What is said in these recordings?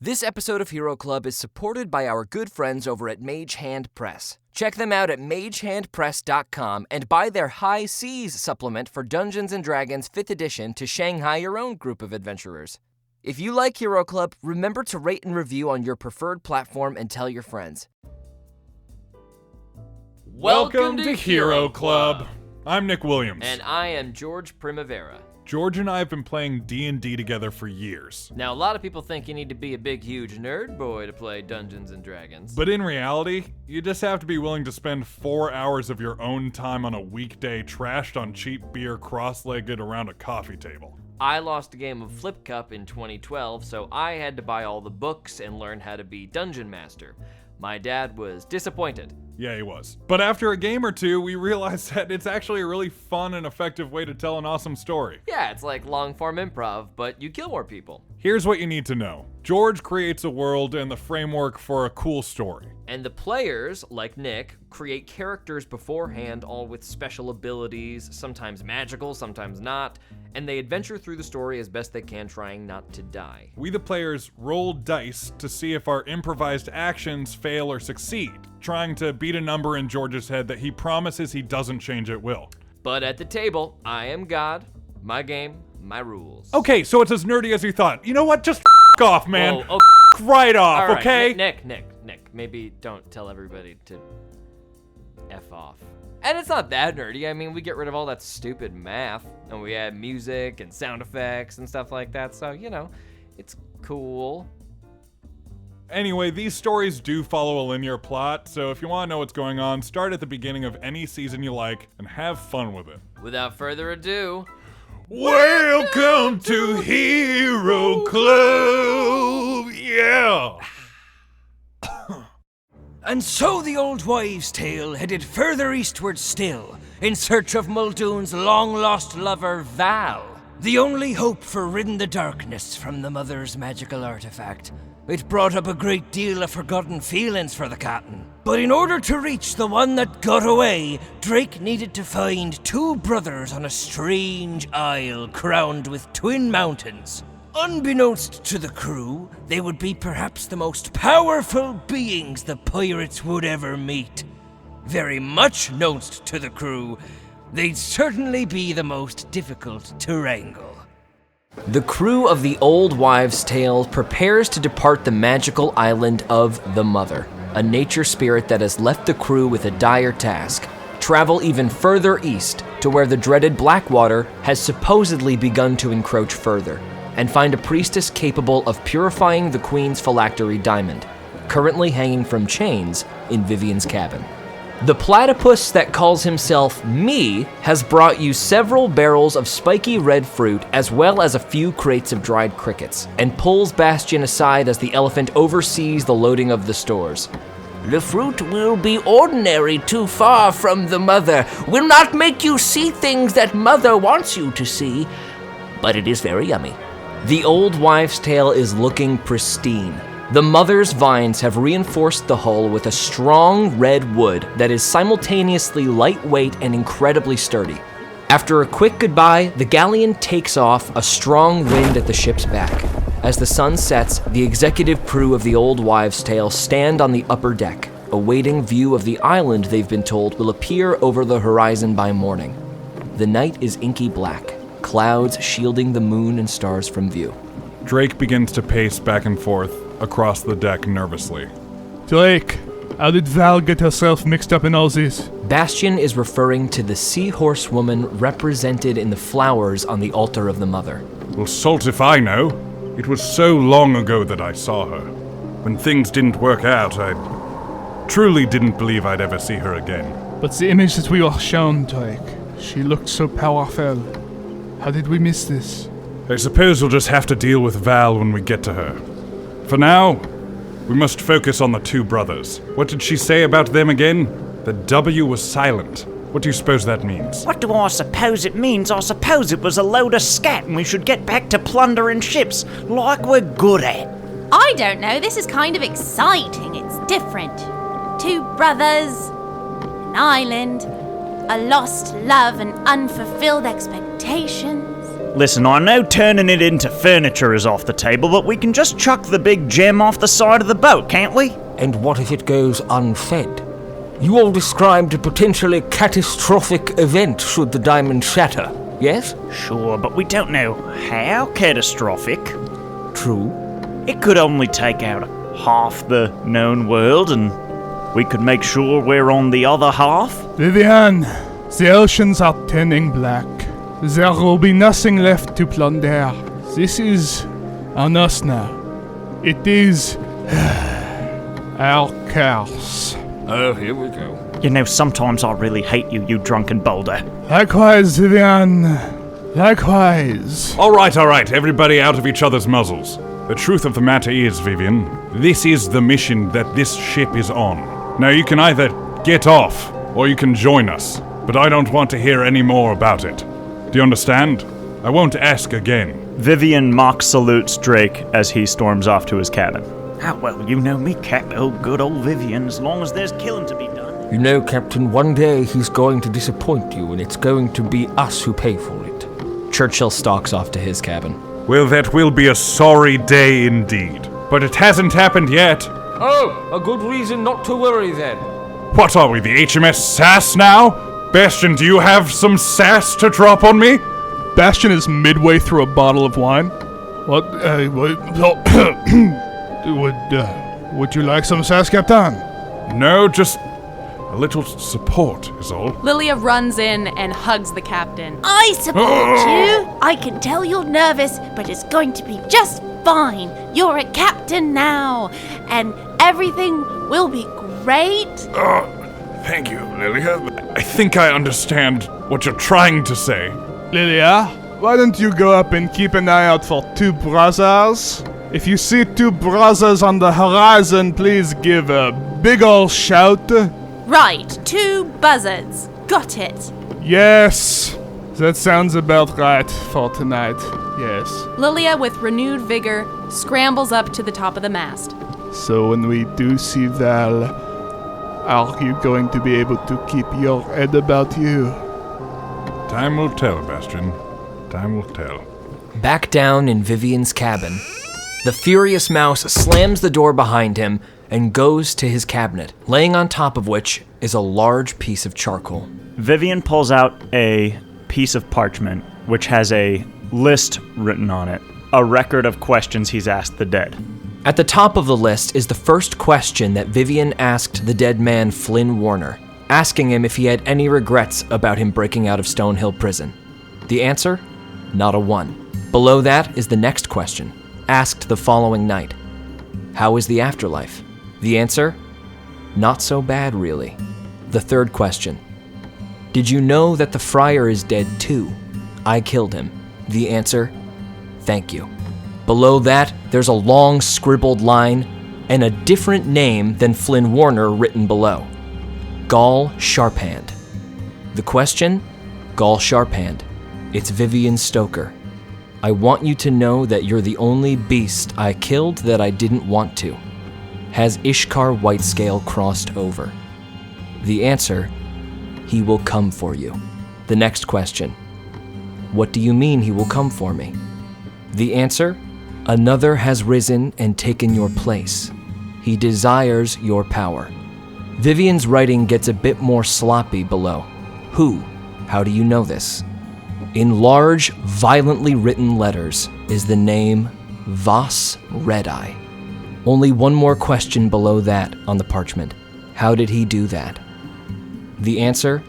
This episode of Hero Club is supported by our good friends over at Mage Hand Press. Check them out at magehandpress.com and buy their High Seas supplement for Dungeons & Dragons 5th edition to Shanghai your own group of adventurers. If you like Hero Club, remember to rate and review on your preferred platform and tell your friends. Welcome to Hero Club. I'm Nick Williams. And I am George Primavera. George and I have been playing D&D together for years. Now, a lot of people think you need to be a big, huge nerd boy to play Dungeons & Dragons. But in reality, you just have to be willing to spend 4 hours of your own time on a weekday trashed on cheap beer cross-legged around a coffee table. I lost a game of Flip Cup in 2012, so I had to buy all the books and learn how to be Dungeon Master. My dad was disappointed. Yeah, he was. But after a game or two, we realized that it's actually a really fun and effective way to tell an awesome story. Yeah, it's like long-form improv, but you kill more people. Here's what you need to know. George creates a world and the framework for a cool story. And the players, like Nick, create characters beforehand, all with special abilities, sometimes magical, sometimes not, and they adventure through the story as best they can, trying not to die. We, the players, roll dice to see if our improvised actions fail or succeed, trying to beat a number in George's head that he promises he doesn't change at will. But at the table, I am God, my game, my rules. Okay, so it's as nerdy as you thought. You know what? Just off, man. Whoa, right off, all right, okay? Nick, maybe don't tell everybody to F off. And it's not that nerdy. I mean, we get rid of all that stupid math, and we add music and sound effects and stuff like that, so, you know, it's cool. Anyway, these stories do follow a linear plot, so if you want to know what's going on, start at the beginning of any season you like, and have fun with it. Without further ado, welcome to Hero Club! Yeah! And so the old wives' tale headed further eastward still, in search of Muldoon's long-lost lover, Val. The only hope for ridding the darkness from the mother's magical artifact. It brought up a great deal of forgotten feelings for the captain. But in order to reach the one that got away, Drake needed to find two brothers on a strange isle crowned with twin mountains. Unbeknownst to the crew, they would be perhaps the most powerful beings the pirates would ever meet. Very much knownst to the crew, they'd certainly be the most difficult to wrangle. the crew of the Old Wives' Tale prepares to depart the magical island of the Mother, a nature spirit that has left the crew with a dire task: travel even further east to where the dreaded Blackwater has supposedly begun to encroach further, and find a priestess capable of purifying the Queen's phylactery diamond, currently hanging from chains in Vivian's cabin. The platypus that calls himself Me has brought you several barrels of spiky red fruit as well as a few crates of dried crickets, and pulls Bastion aside as the elephant oversees the loading of the stores. The fruit will be ordinary, too far from the Mother, will not make you see things that Mother wants you to see, but it is very yummy. The Old Wives' Tale is looking pristine. The Mother's vines have reinforced the hull with a strong red wood that is simultaneously lightweight and incredibly sturdy. After a quick goodbye, the galleon takes off, a strong wind at the ship's back. As the sun sets, the executive crew of the Old Wives' Tale stand on the upper deck, awaiting view of the island they've been told will appear over the horizon by morning. The night is inky black, clouds shielding the moon and stars from view. Drake begins to pace back and forth across the deck nervously. Drake, how did Val get herself mixed up in all this? Bastion is referring to the seahorse woman represented in the flowers on the altar of the Mother. Well, salt if I know. It was so long ago that I saw her. When things didn't work out, I truly didn't believe I'd ever see her again. But the image that we were shown, Drake, she looked so powerful. How did we miss this? I suppose we'll just have to deal with Val when we get to her. For now, we must focus on the two brothers. What did she say about them again? The W was silent. What do you suppose that means? What do I suppose it means? I suppose it was a load of scat and we should get back to plundering ships, like we're good at. I don't know, this is kind of exciting. It's different. Two brothers, an island, a lost love and unfulfilled expectations. Listen, I know turning it into furniture is off the table, but we can just chuck the big gem off the side of the boat, can't we? And what if it goes unfed? You all described a potentially catastrophic event should the diamond shatter, yes? Sure, but we don't know how catastrophic. True. It could only take out half the known world, and we could make sure we're on the other half. Vivian, the oceans are turning black. There will be nothing left to plunder. This is on us now. It is our curse. Oh, here we go. You know, sometimes I really hate you, you drunken boulder. Likewise, Vivian. Likewise. All right, everybody out of each other's muzzles. The truth of the matter is, Vivian, this is the mission that this ship is on. Now, you can either get off, or you can join us, but I don't want to hear any more about it. Do you understand? I won't ask again. Vivian mock salutes Drake as he storms off to his cabin. Ah, well, you know me, Cap. Oh, good old Vivian, as long as there's killing to be done. You know, Captain, one day he's going to disappoint you, and it's going to be us who pay for it. Churchill stalks off to his cabin. Well, that will be a sorry day indeed. But it hasn't happened yet. Oh, a good reason not to worry then. What are we, the HMS Sass now? Bastion, do you have some sass to drop on me? Bastion is midway through a bottle of wine. Would you like some sass, Captain? No, just a little support is all. Lilia runs in and hugs the captain. I support you. I can tell you're nervous, but it's going to be just fine. You're a captain now, and everything will be great. Thank you, Lilia. I think I understand what you're trying to say. Lilia, why don't you go up and keep an eye out for two brothers? If you see two brothers on the horizon, please give a big ol' shout. Right, 2 buzzards. Got it. Yes, that sounds about right for tonight. Yes. Lilia, with renewed vigor, scrambles up to the top of the mast. So when we do see Val, are you going to be able to keep your head about you? Time will tell, Bastion. Time will tell. Back down in Vivian's cabin, the furious mouse slams the door behind him and goes to his cabinet, laying on top of which is a large piece of charcoal. Vivian pulls out a piece of parchment, which has a list written on it, a record of questions he's asked the dead. At the top of the list is the first question that Vivian asked the dead man Flynn Warner, asking him if he had any regrets about him breaking out of Stonehill Prison. The answer? Not a one. Below that is the next question, asked the following night. How is the afterlife? The answer? Not so bad, really. The third question. Did you know that the friar is dead too? I killed him. The answer? Thank you. Below that, there's a long scribbled line and a different name than Flynn Warner written below. Gall Sharphand. The question? Gall Sharphand. It's Vivian Stoker. I want you to know that you're the only beast I killed that I didn't want to. Has Ishkar Whitescale crossed over? The answer, he will come for you. The next question, what do you mean he will come for me? The answer, another has risen and taken your place. He desires your power. Vivian's writing gets a bit more sloppy below. Who? How do you know this? In large, violently written letters is the name Voss Redeye. Only one more question below that on the parchment. How did he do that? The answer,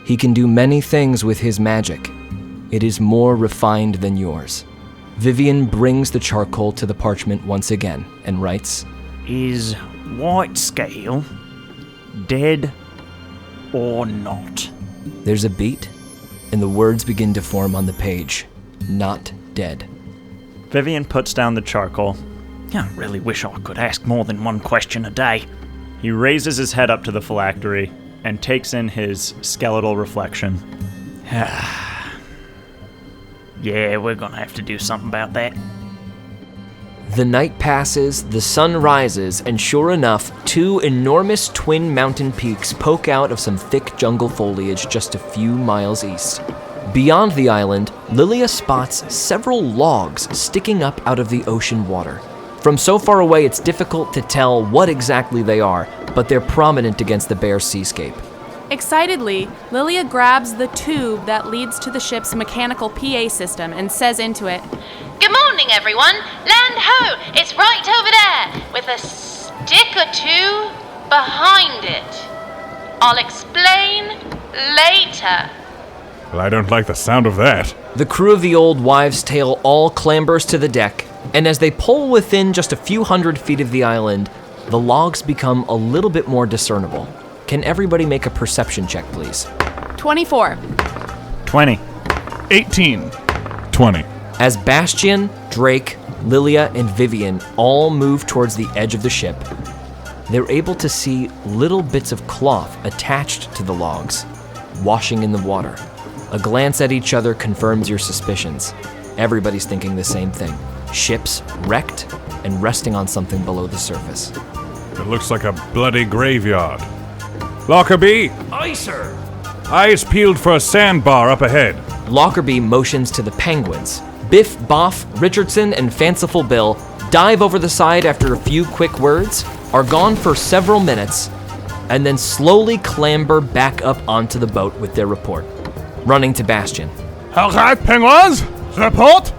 he can do many things with his magic. It is more refined than yours. Vivian brings the charcoal to the parchment once again and writes, Is Whitescale dead or not? There's a beat, and the words begin to form on the page. Not dead. Vivian puts down the charcoal. I really wish I could ask more than one question a day. He raises his head up to the phylactery and takes in his skeletal reflection. Yeah, we're gonna have to do something about that. The night passes, the sun rises, and sure enough, 2 enormous twin mountain peaks poke out of some thick jungle foliage just a few miles east. Beyond the island, Lilia spots several logs sticking up out of the ocean water. From so far away, it's difficult to tell what exactly they are, but they're prominent against the bare seascape. Excitedly, Lilia grabs the tube that leads to the ship's mechanical PA system and says into it, Good morning, everyone. Land ho! It's right over there, with a stick or two behind it. I'll explain later. Well, I don't like the sound of that. The crew of the Old Wives' Tale all clambers to the deck, and as they pull within just a few hundred feet of the island, the logs become a little bit more discernible. Can everybody make a perception check, please? 24. 20. 18. 20. As Bastian, Drake, Lilia, and Vivian all move towards the edge of the ship, they're able to see little bits of cloth attached to the logs, washing in the water. A glance at each other confirms your suspicions. Everybody's thinking the same thing. Ships wrecked and resting on something below the surface. It looks like a bloody graveyard. Lockerbie! Aye, sir. Eyes peeled for a sandbar up ahead. Lockerbie motions to the penguins. Biff, Boff, Richardson, and Fanciful Bill dive over the side after a few quick words, are gone for several minutes, and then slowly clamber back up onto the boat with their report. Running to Bastian. All right, penguins, report.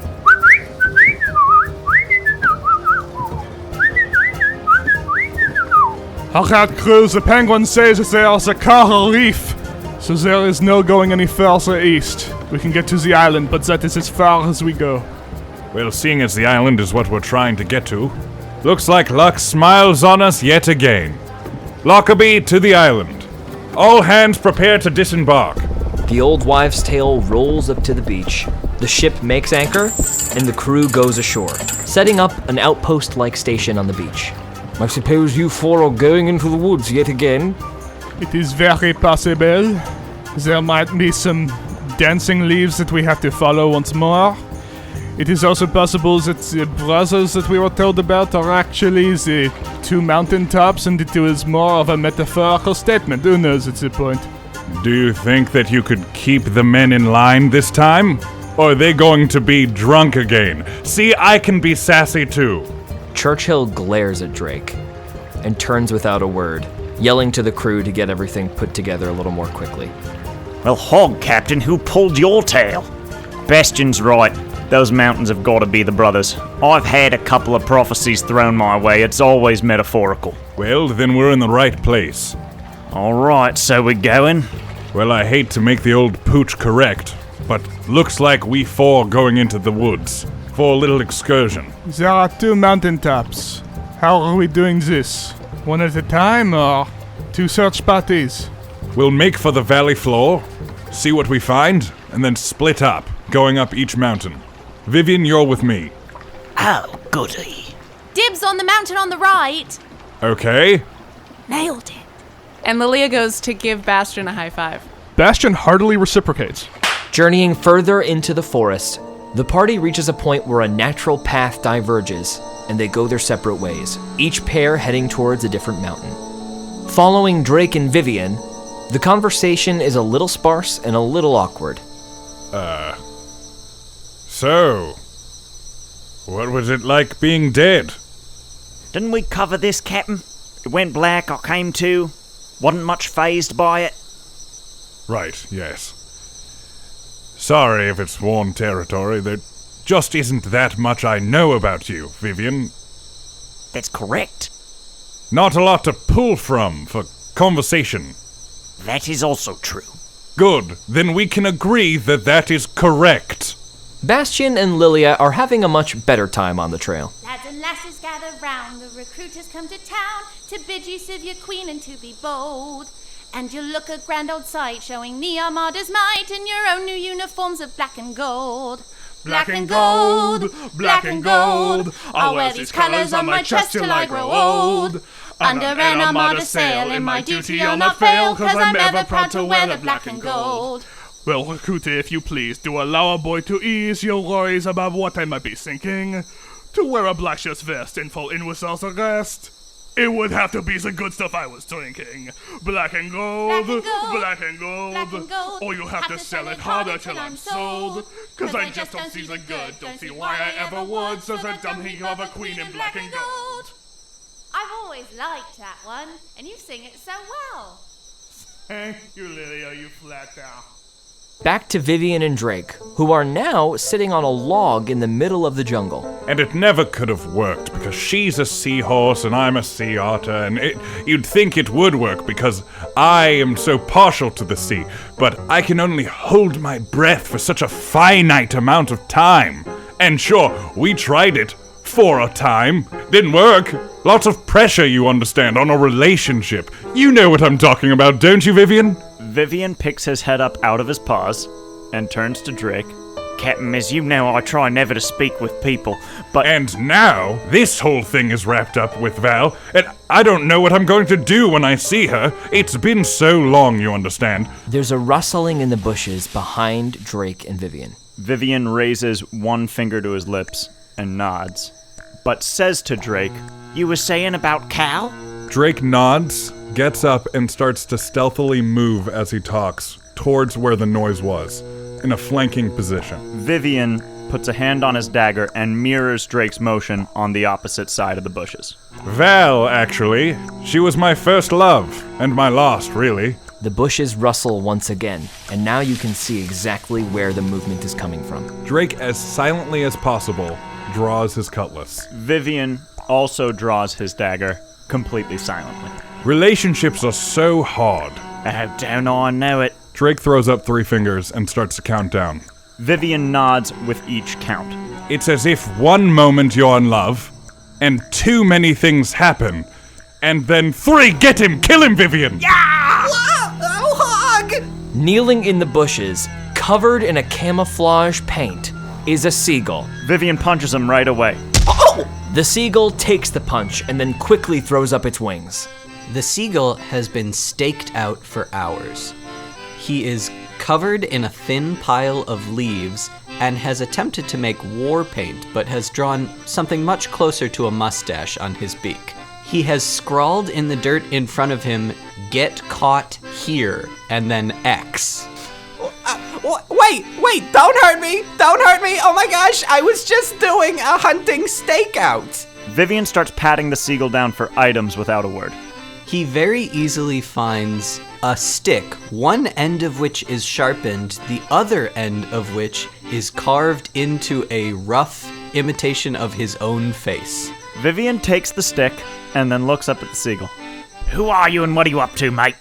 All right, crew, the penguin says that there is a coral reef, so there is no going any further east. We can get to the island, but that is as far as we go. Well, seeing as the island is what we're trying to get to, looks like luck smiles on us yet again. Lockerbie to the island. All hands prepare to disembark. The Old Wives' Tale rolls up to the beach. The ship makes anchor, and the crew goes ashore, setting up an outpost-like station on the beach. I suppose you four are going into the woods yet again? It is very possible. There might be some dancing leaves that we have to follow once more. It is also possible that the brothers that we were told about are actually the two mountaintops, and it was more of a metaphorical statement. Who knows at this point? Do you think that you could keep the men in line this time? Or are they going to be drunk again? See, I can be sassy too. Churchill glares at Drake and turns without a word, yelling to the crew to get everything put together a little more quickly. Well, hog, Captain, who pulled your tail? Bastian's right. Those mountains have got to be the brothers. I've had a couple of prophecies thrown my way. It's always metaphorical. Well, then we're in the right place. All right, so we're going? Well, I hate to make the old pooch correct, but looks like we four going into the woods for a little excursion. There are two mountaintops. How are we doing this? One at a time, or two search parties? We'll make for the valley floor, see what we find, and then split up, going up each mountain. Vivian, you're with me. Oh, goody. Dibs on the mountain on the right. Okay. Nailed it. And Lilia goes to give Bastian a high five. Bastian heartily reciprocates. Journeying further into the forest, the party reaches a point where a natural path diverges, and they go their separate ways, each pair heading towards a different mountain. Following Drake and Vivian, the conversation is a little sparse and a little awkward. So, what was it like being dead? Didn't we cover this, Captain? It went black, I came to. Wasn't much fazed by it. Right, yes. Sorry if it's worn territory. There just isn't that much I know about you, Vivian. That's correct. Not a lot to pull from for conversation. That is also true. Good, then we can agree that that is correct. Bastian and Lilia are having a much better time on the trail. Lads and lasses gather round, the recruiters come to town to bid you serve your queen and to be bold. And you'll look a grand old sight, showing the Armada's might in your own new uniforms of black and gold. Black and gold, black and gold, I'll wear these colours on my chest till I grow old. Under an Armada sail, in my duty I'll not fail, 'cause I'm ever proud to wear the black and gold. Well, recruiter, if you please, do allow a boy to ease your worries about what I might be thinking. To wear a black shirt vest and fall in with all the rest. It would have to be the good stuff I was drinking. Black and gold, black and gold. black and gold. Or you have to sell it harder till I'm sold. 'Cause I just don't see the good, don't see why I ever would. So the dumping of a queen in black and gold. I've always liked that one, and you sing it so well. Thank you, Lilia, you flat out. Back to Vivian and Drake, who are now sitting on a log in the middle of the jungle. And it never could have worked because she's a seahorse and I'm a sea otter, and you'd think it would work because I am so partial to the sea, but I can only hold my breath for such a finite amount of time. And sure, we tried it for a time. Didn't work. Lots of pressure, you understand, on a relationship. You know what I'm talking about, don't you, Vivian? Vivian picks his head up out of his paws and turns to Drake. Captain, as you know, I try never to speak with people, but... And now, this whole thing is wrapped up with Val, and I don't know what I'm going to do when I see her. It's been so long, you understand. There's a rustling in the bushes behind Drake and Vivian. Vivian raises one finger to his lips and nods, but says to Drake, "You were saying about Cal?" Drake nods, gets up, and starts to stealthily move as he talks, towards where the noise was, in a flanking position. Vivian puts a hand on his dagger and mirrors Drake's motion on the opposite side of the bushes. Val, actually. She was my first love, and my last, really. The bushes rustle once again, and now you can see exactly where the movement is coming from. Drake, as silently as possible, draws his cutlass. Vivian also draws his dagger, completely silently. Relationships are so hard. Oh, don't I know it. Drake throws up 3 fingers and starts to count down. Vivian nods with each count. It's as if one moment you're in love, and too many things happen, and then 3, get him, kill him, Vivian! Kneeling in the bushes, covered in a camouflage paint, is a seagull. Vivian punches him right away. The seagull takes the punch and then quickly throws up its wings. The seagull has been staked out for hours. He is covered in a thin pile of leaves and has attempted to make war paint, but has drawn something much closer to a mustache on his beak. He has scrawled in the dirt in front of him, "Get caught here," and then X. Wait, don't hurt me! Don't hurt me! Oh my gosh, I was just doing a hunting stakeout! Vivian starts patting the seagull down for items without a word. He very easily finds a stick, one end of which is sharpened, the other end of which is carved into a rough imitation of his own face. Vivian takes the stick and then looks up at the seagull. Who are you and what are you up to, mate?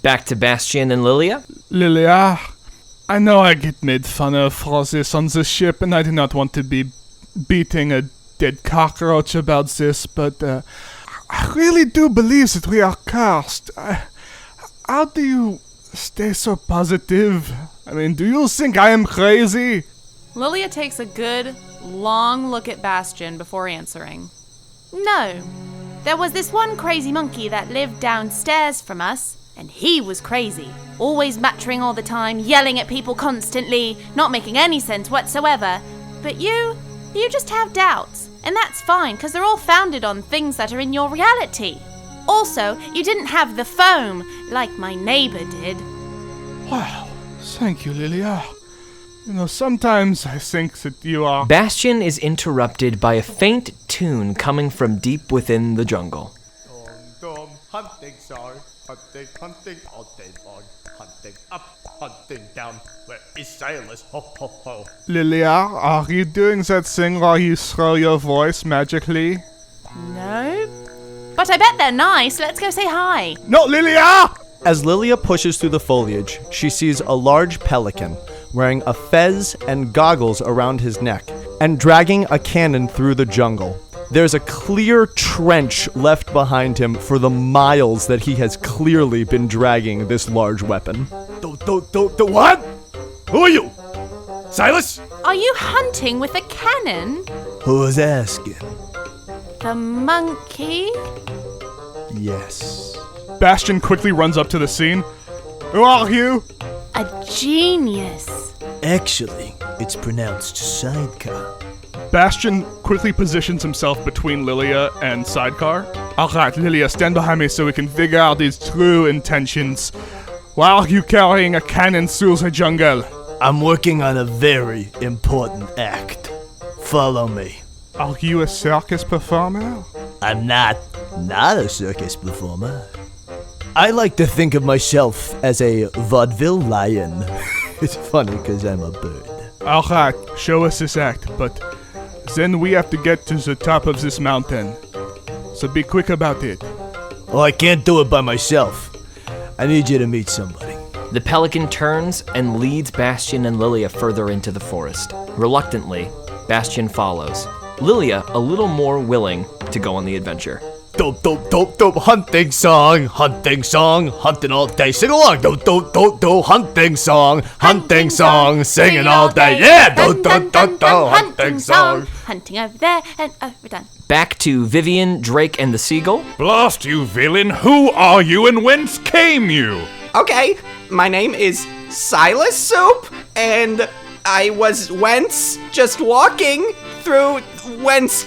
Back to Bastian and Lilia. Lilia, I know I get made fun of for this on the ship, and I do not want to be beating a dead cockroach about this, but I really do believe that we are cursed. How do you stay so positive? I mean, do you think I am crazy? Lilia takes a good, long look at Bastian before answering. No. There was this one crazy monkey that lived downstairs from us, and he was crazy. Always muttering all the time, yelling at people constantly, not making any sense whatsoever. But you just have doubts, and that's fine, because they're all founded on things that are in your reality. Also, you didn't have the foam, like my neighbor did. Wow, thank you, Lilia. You know, sometimes I think that you are... Bastian is interrupted by a faint tune coming from deep within the jungle. Hunting, sorry. Hunting all day long. Hunting up, hunting down. Where is Silas? Ho, ho, ho. Lilia, are you doing that thing where you throw your voice magically? No. But I bet they're nice. Let's go say hi. No, Lilia! As Lilia pushes through the foliage, she sees a large pelican wearing a fez and goggles around his neck and dragging a cannon through the jungle. There's a clear trench left behind him for the miles that he has clearly been dragging this large weapon. The what? Who are you? Silas? Are you hunting with a cannon? Who's asking? The monkey? Yes. Bastian quickly runs up to the scene. Who are you? A genius. Actually, it's pronounced sidecar. Bastion quickly positions himself between Lilia and Sidecar. Alright, Lilia, stand behind me so we can figure out his true intentions. Why are you carrying a cannon through the jungle? I'm working on a very important act. Follow me. Are you a circus performer? I'm not a circus performer. I like to think of myself as a vaudeville lion. It's funny because I'm a bird. Alright, show us this act, but then we have to get to the top of this mountain. So be quick about it. Oh, I can't do it by myself. I need you to meet somebody. The pelican turns and leads Bastion and Lilia further into the forest. Reluctantly, Bastion follows. Lilia a little more willing to go on the adventure. Dope, dope, dope, dope, hunting song, hunting all day, sing along, dope, dope, dope, dope, hunting song, singing all day, yeah, dope, dope, dope, dope, hunting song. Hunting over there and over done. Back to Vivian, Drake, and the seagull. Blast you, villain! Who are you and whence came you? Okay, my name is Silas Soup, and I was just walking through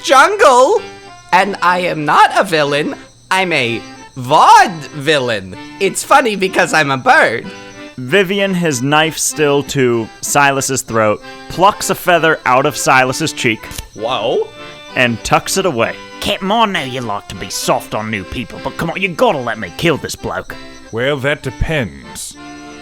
jungle. And I am not a villain, I'm a vaudevillain. It's funny because I'm a bird. Vivian, his knife still to Silas's throat, plucks a feather out of Silas's cheek. Whoa. And tucks it away. Captain, I know you like to be soft on new people, but come on, you gotta let me kill this bloke. Well, that depends.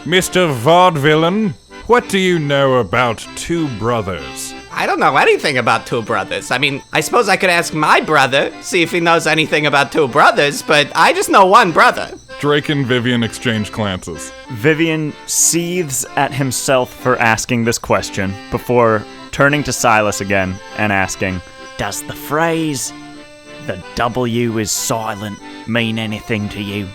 Mr. Vaudevillain, what do you know about two brothers? I don't know anything about two brothers. I mean, I suppose I could ask my brother, see if he knows anything about two brothers, but I just know one brother. Drake and Vivian exchange glances. Vivian seethes at himself for asking this question before turning to Silas again and asking, does the phrase, the W is silent, mean anything to you?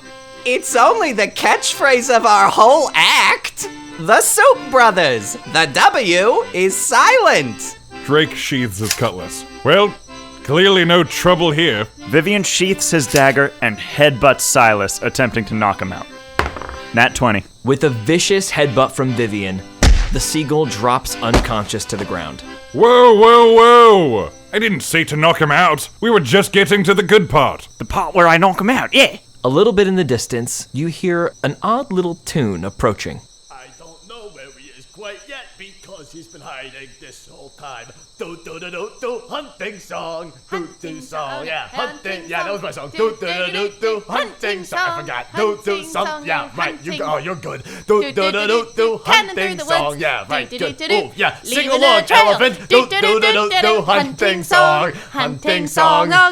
It's only the catchphrase of our whole act. The Soup Brothers. The W is silent. Drake sheathes his cutlass. Well, clearly no trouble here. Vivian sheaths his dagger and headbutts Silas, attempting to knock him out. Nat 20. With a vicious headbutt from Vivian, the seagull drops unconscious to the ground. Whoa, whoa, whoa! I didn't say to knock him out. We were just getting to the good part. The part where I knock him out, yeah. A little bit in the distance, you hear an odd little tune approaching. I don't know where he is quite yet because he's been hiding this whole time. Do do do do do hunting song, do do song, yeah, hunting, yeah, that was my song. Do do do do do hunting song. I forgot. Do do some, yeah, right. You're good. Do do do do do hunting song, yeah, right. Good. Oh yeah, sing along, elephant. Do do do do do hunting song,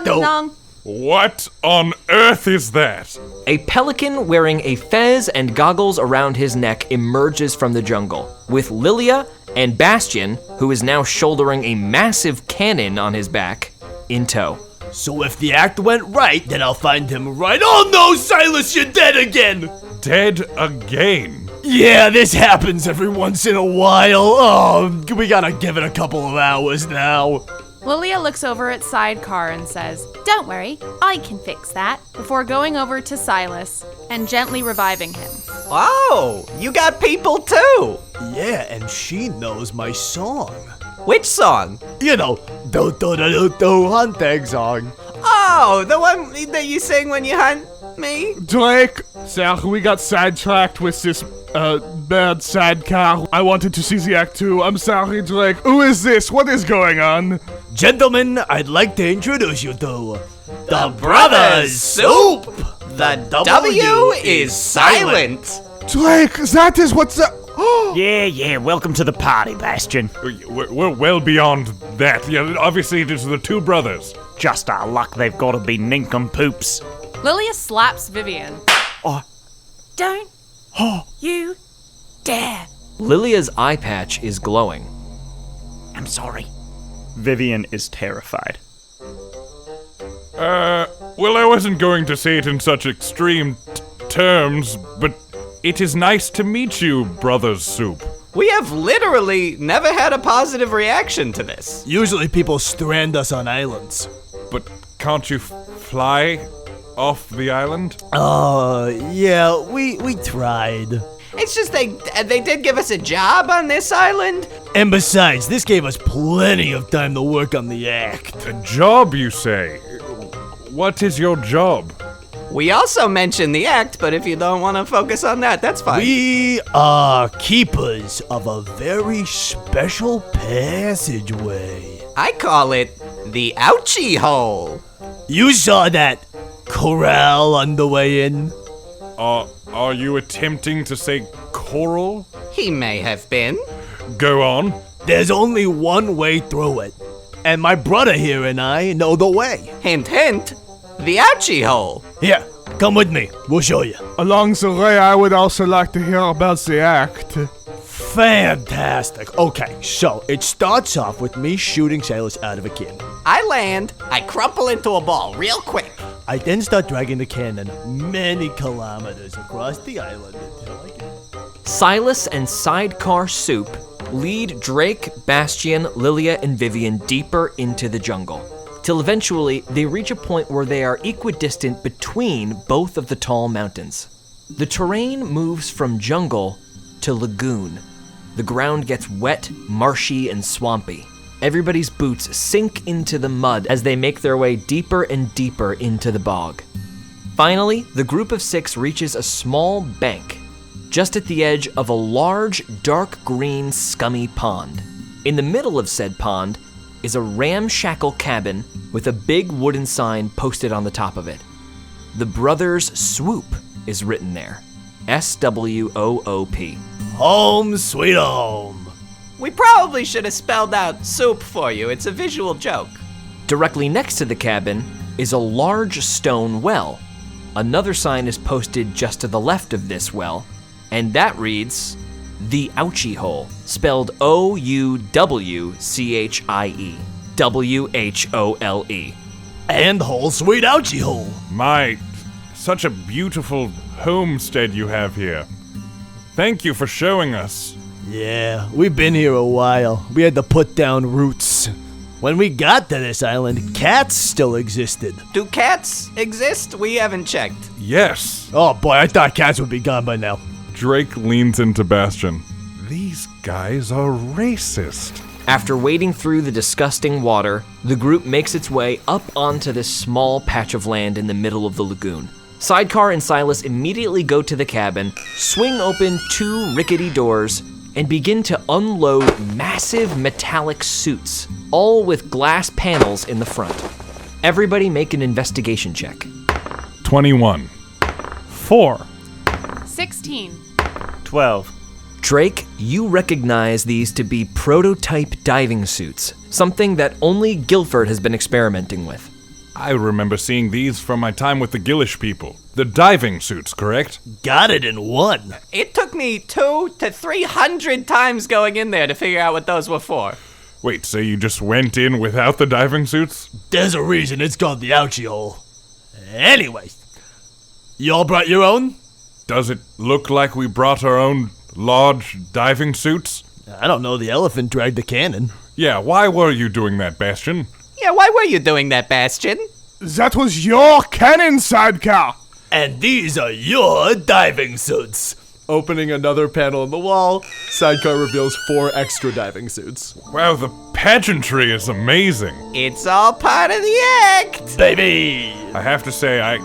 do. What on earth is that? A pelican wearing a fez and goggles around his neck emerges from the jungle, with Lilia and Bastion, who is now shouldering a massive cannon on his back, in tow. So if the act went right, then I'll find him right. Oh no, Silas, you're dead again! Dead again? Yeah, this happens every once in a while. Oh, we gotta give it a couple of hours now. Lilia looks over at Sidecar and says, "Don't worry, I can fix that," before going over to Silas and gently reviving him. Oh, you got people too. Yeah, and she knows my song. Which song? You know, do do do do do hunting song. Oh, the one that you sing when you hunt me? Drake, sir, we got sidetracked with this bird Sidecar. I wanted to see the act too. I'm sorry, Drake. Who is this? What is going on? Gentlemen, I'd like to introduce you to the Brothers Soup. The W is silent. Drake, that is what's the... Yeah, welcome to the party, Bastion. We're well beyond that. Yeah, obviously it is the two brothers. Just our luck they've got to be nincompoops. Lilia slaps Vivian. Don't you dare. Lilia's eye patch is glowing. I'm sorry. Vivian is terrified. Well, I wasn't going to say it in such extreme terms, but it is nice to meet you, Brothers Soup. We have literally never had a positive reaction to this. Usually people strand us on islands. But can't you fly off the island? Oh, yeah, we tried. It's just they did give us a job on this island. And besides, this gave us plenty of time to work on the act. A job, you say? What is your job? We also mentioned the act, but if you don't want to focus on that, that's fine. We are keepers of a very special passageway. I call it the ouchie hole. You saw that corral on the way in? Are you attempting to say coral? He may have been. Go on. There's only one way through it, and my brother here and I know the way. Hint, hint. The ouchie hole. Here, come with me. We'll show you. Along the way, I would also like to hear about the act. Fantastic. Okay, so it starts off with me shooting sailors out of a cannon. I land, I crumple into a ball real quick. I then start dragging the cannon many kilometers across the island until I get... Silas and Sidecar Soup lead Drake, Bastian, Lilia, and Vivian deeper into the jungle, till eventually they reach a point where they are equidistant between both of the tall mountains. The terrain moves from jungle to lagoon. The ground gets wet, marshy, and swampy. Everybody's boots sink into the mud as they make their way deeper and deeper into the bog. Finally, the group of 6 reaches a small bank, just at the edge of a large, dark green, scummy pond. In the middle of said pond is a ramshackle cabin with a big wooden sign posted on the top of it. The Brothers Swoop is written there. SWOOP. Home sweet home. We probably should have spelled out soup for you. It's a visual joke. Directly next to the cabin is a large stone well. Another sign is posted just to the left of this well, and that reads, The Ouchie Hole, spelled OUWCHIE, WHOLE. And whole sweet ouchie hole. My, such a beautiful homestead you have here. Thank you for showing us. Yeah, we've been here a while. We had to put down roots. When we got to this island, cats still existed. Do cats exist? We haven't checked. Yes. Oh boy, I thought cats would be gone by now. Drake leans into Bastian. These guys are racist. After wading through the disgusting water, the group makes its way up onto this small patch of land in the middle of the lagoon. Sidecar and Silas immediately go to the cabin, swing open 2 rickety doors, and begin to unload massive metallic suits, all with glass panels in the front. Everybody make an investigation check. 21. 4. 16. 12. Drake, you recognize these to be prototype diving suits, something that only Guilford has been experimenting with. I remember seeing these from my time with the Gillish people. The diving suits, correct? Got it in one. It took me 200 to 300 times going in there to figure out what those were for. Wait, so you just went in without the diving suits? There's a reason it's called the ouchie hole. Anyway, y'all brought your own? Does it look like we brought our own large diving suits? I don't know, the elephant dragged the cannon. Yeah, why were you doing that, Bastian? Yeah, why were you doing that, Bastian? That was your cannon, Sidecar. And these are your diving suits. Opening another panel in the wall, Sidecar reveals 4 extra diving suits. Wow, the pageantry is amazing. It's all part of the act. Baby! I have to say, I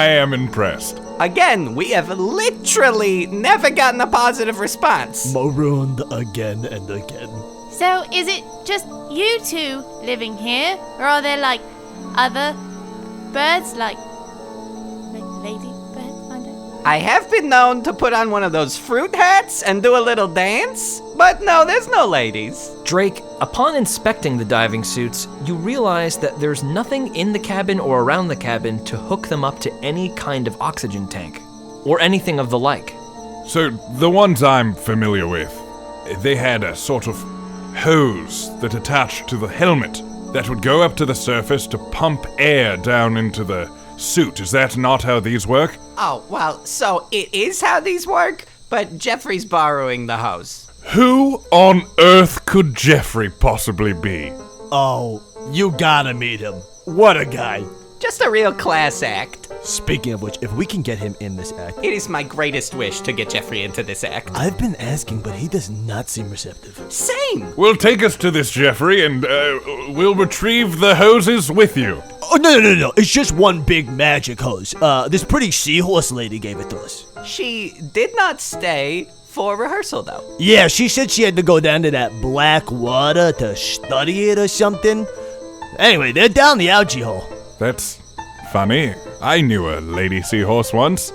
am impressed. Again, we have literally never gotten a positive response. Marooned again and again. So, is it just you 2 living here? Or are there, like, other birds? Like lady birds, I don't. I have been known to put on one of those fruit hats and do a little dance, but no, there's no ladies. Drake, upon inspecting the diving suits, you realize that there's nothing in the cabin or around the cabin to hook them up to any kind of oxygen tank, or anything of the like. So, the ones I'm familiar with, they had a sort of hose that attached to the helmet that would go up to the surface to pump air down into the suit. Is that not how these work? Oh, well, so it is how these work, but Jeffrey's borrowing the hose. Who on earth could Jeffrey possibly be? Oh, you gotta meet him. What a guy. Just a real class act. Speaking of which, if we can get him in this act. It is my greatest wish to get Jeffrey into this act. I've been asking, but he does not seem receptive. Same! Well, take us to this, Jeffrey, and we'll retrieve the hoses with you. Oh, no. It's just one big magic hose. This pretty seahorse lady gave it to us. She did not stay for rehearsal, though. Yeah, she said she had to go down to that black water to study it or something. Anyway, they're down the ouchie hole. That's funny. I knew a lady seahorse once,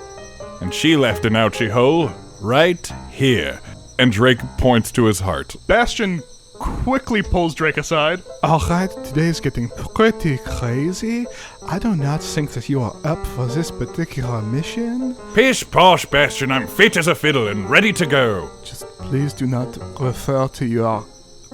and she left an ouchie hole right here. And Drake points to his heart. Bastion quickly pulls Drake aside. Alright, today is getting pretty crazy. I do not think that you are up for this particular mission. Pish posh, Bastion, I'm fit as a fiddle and ready to go. Just please do not refer to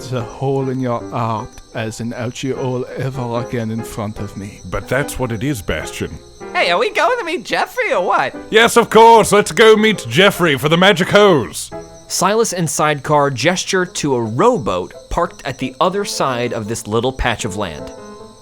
the hole in your heart as an ouchie hole ever again in front of me. But that's what it is, Bastion. Hey, are we going to meet Jeffrey or what? Yes, of course, let's go meet Jeffrey for the magic hose. Silas and Sidecar gesture to a rowboat parked at the other side of this little patch of land.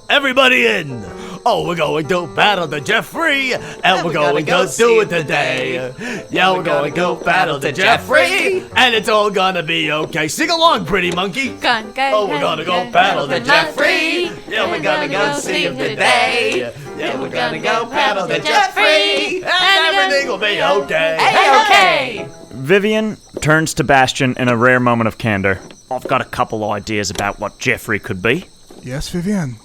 Everybody in! Oh, we're going to battle the Jeffrey, and we're going to do it today. Yeah, we're going to go battle the Jeffrey, and it's all gonna be okay. Sing along, pretty monkey. Oh, we're gonna go battle the Jeffrey. Yeah, we're gonna go see him today. Yeah, we're gonna go battle the Jeffrey, and everything will be okay. Hey, okay! Vivian turns to Bastion in a rare moment of candor. I've got a couple ideas about what Jeffrey could be. Yes, Vivian?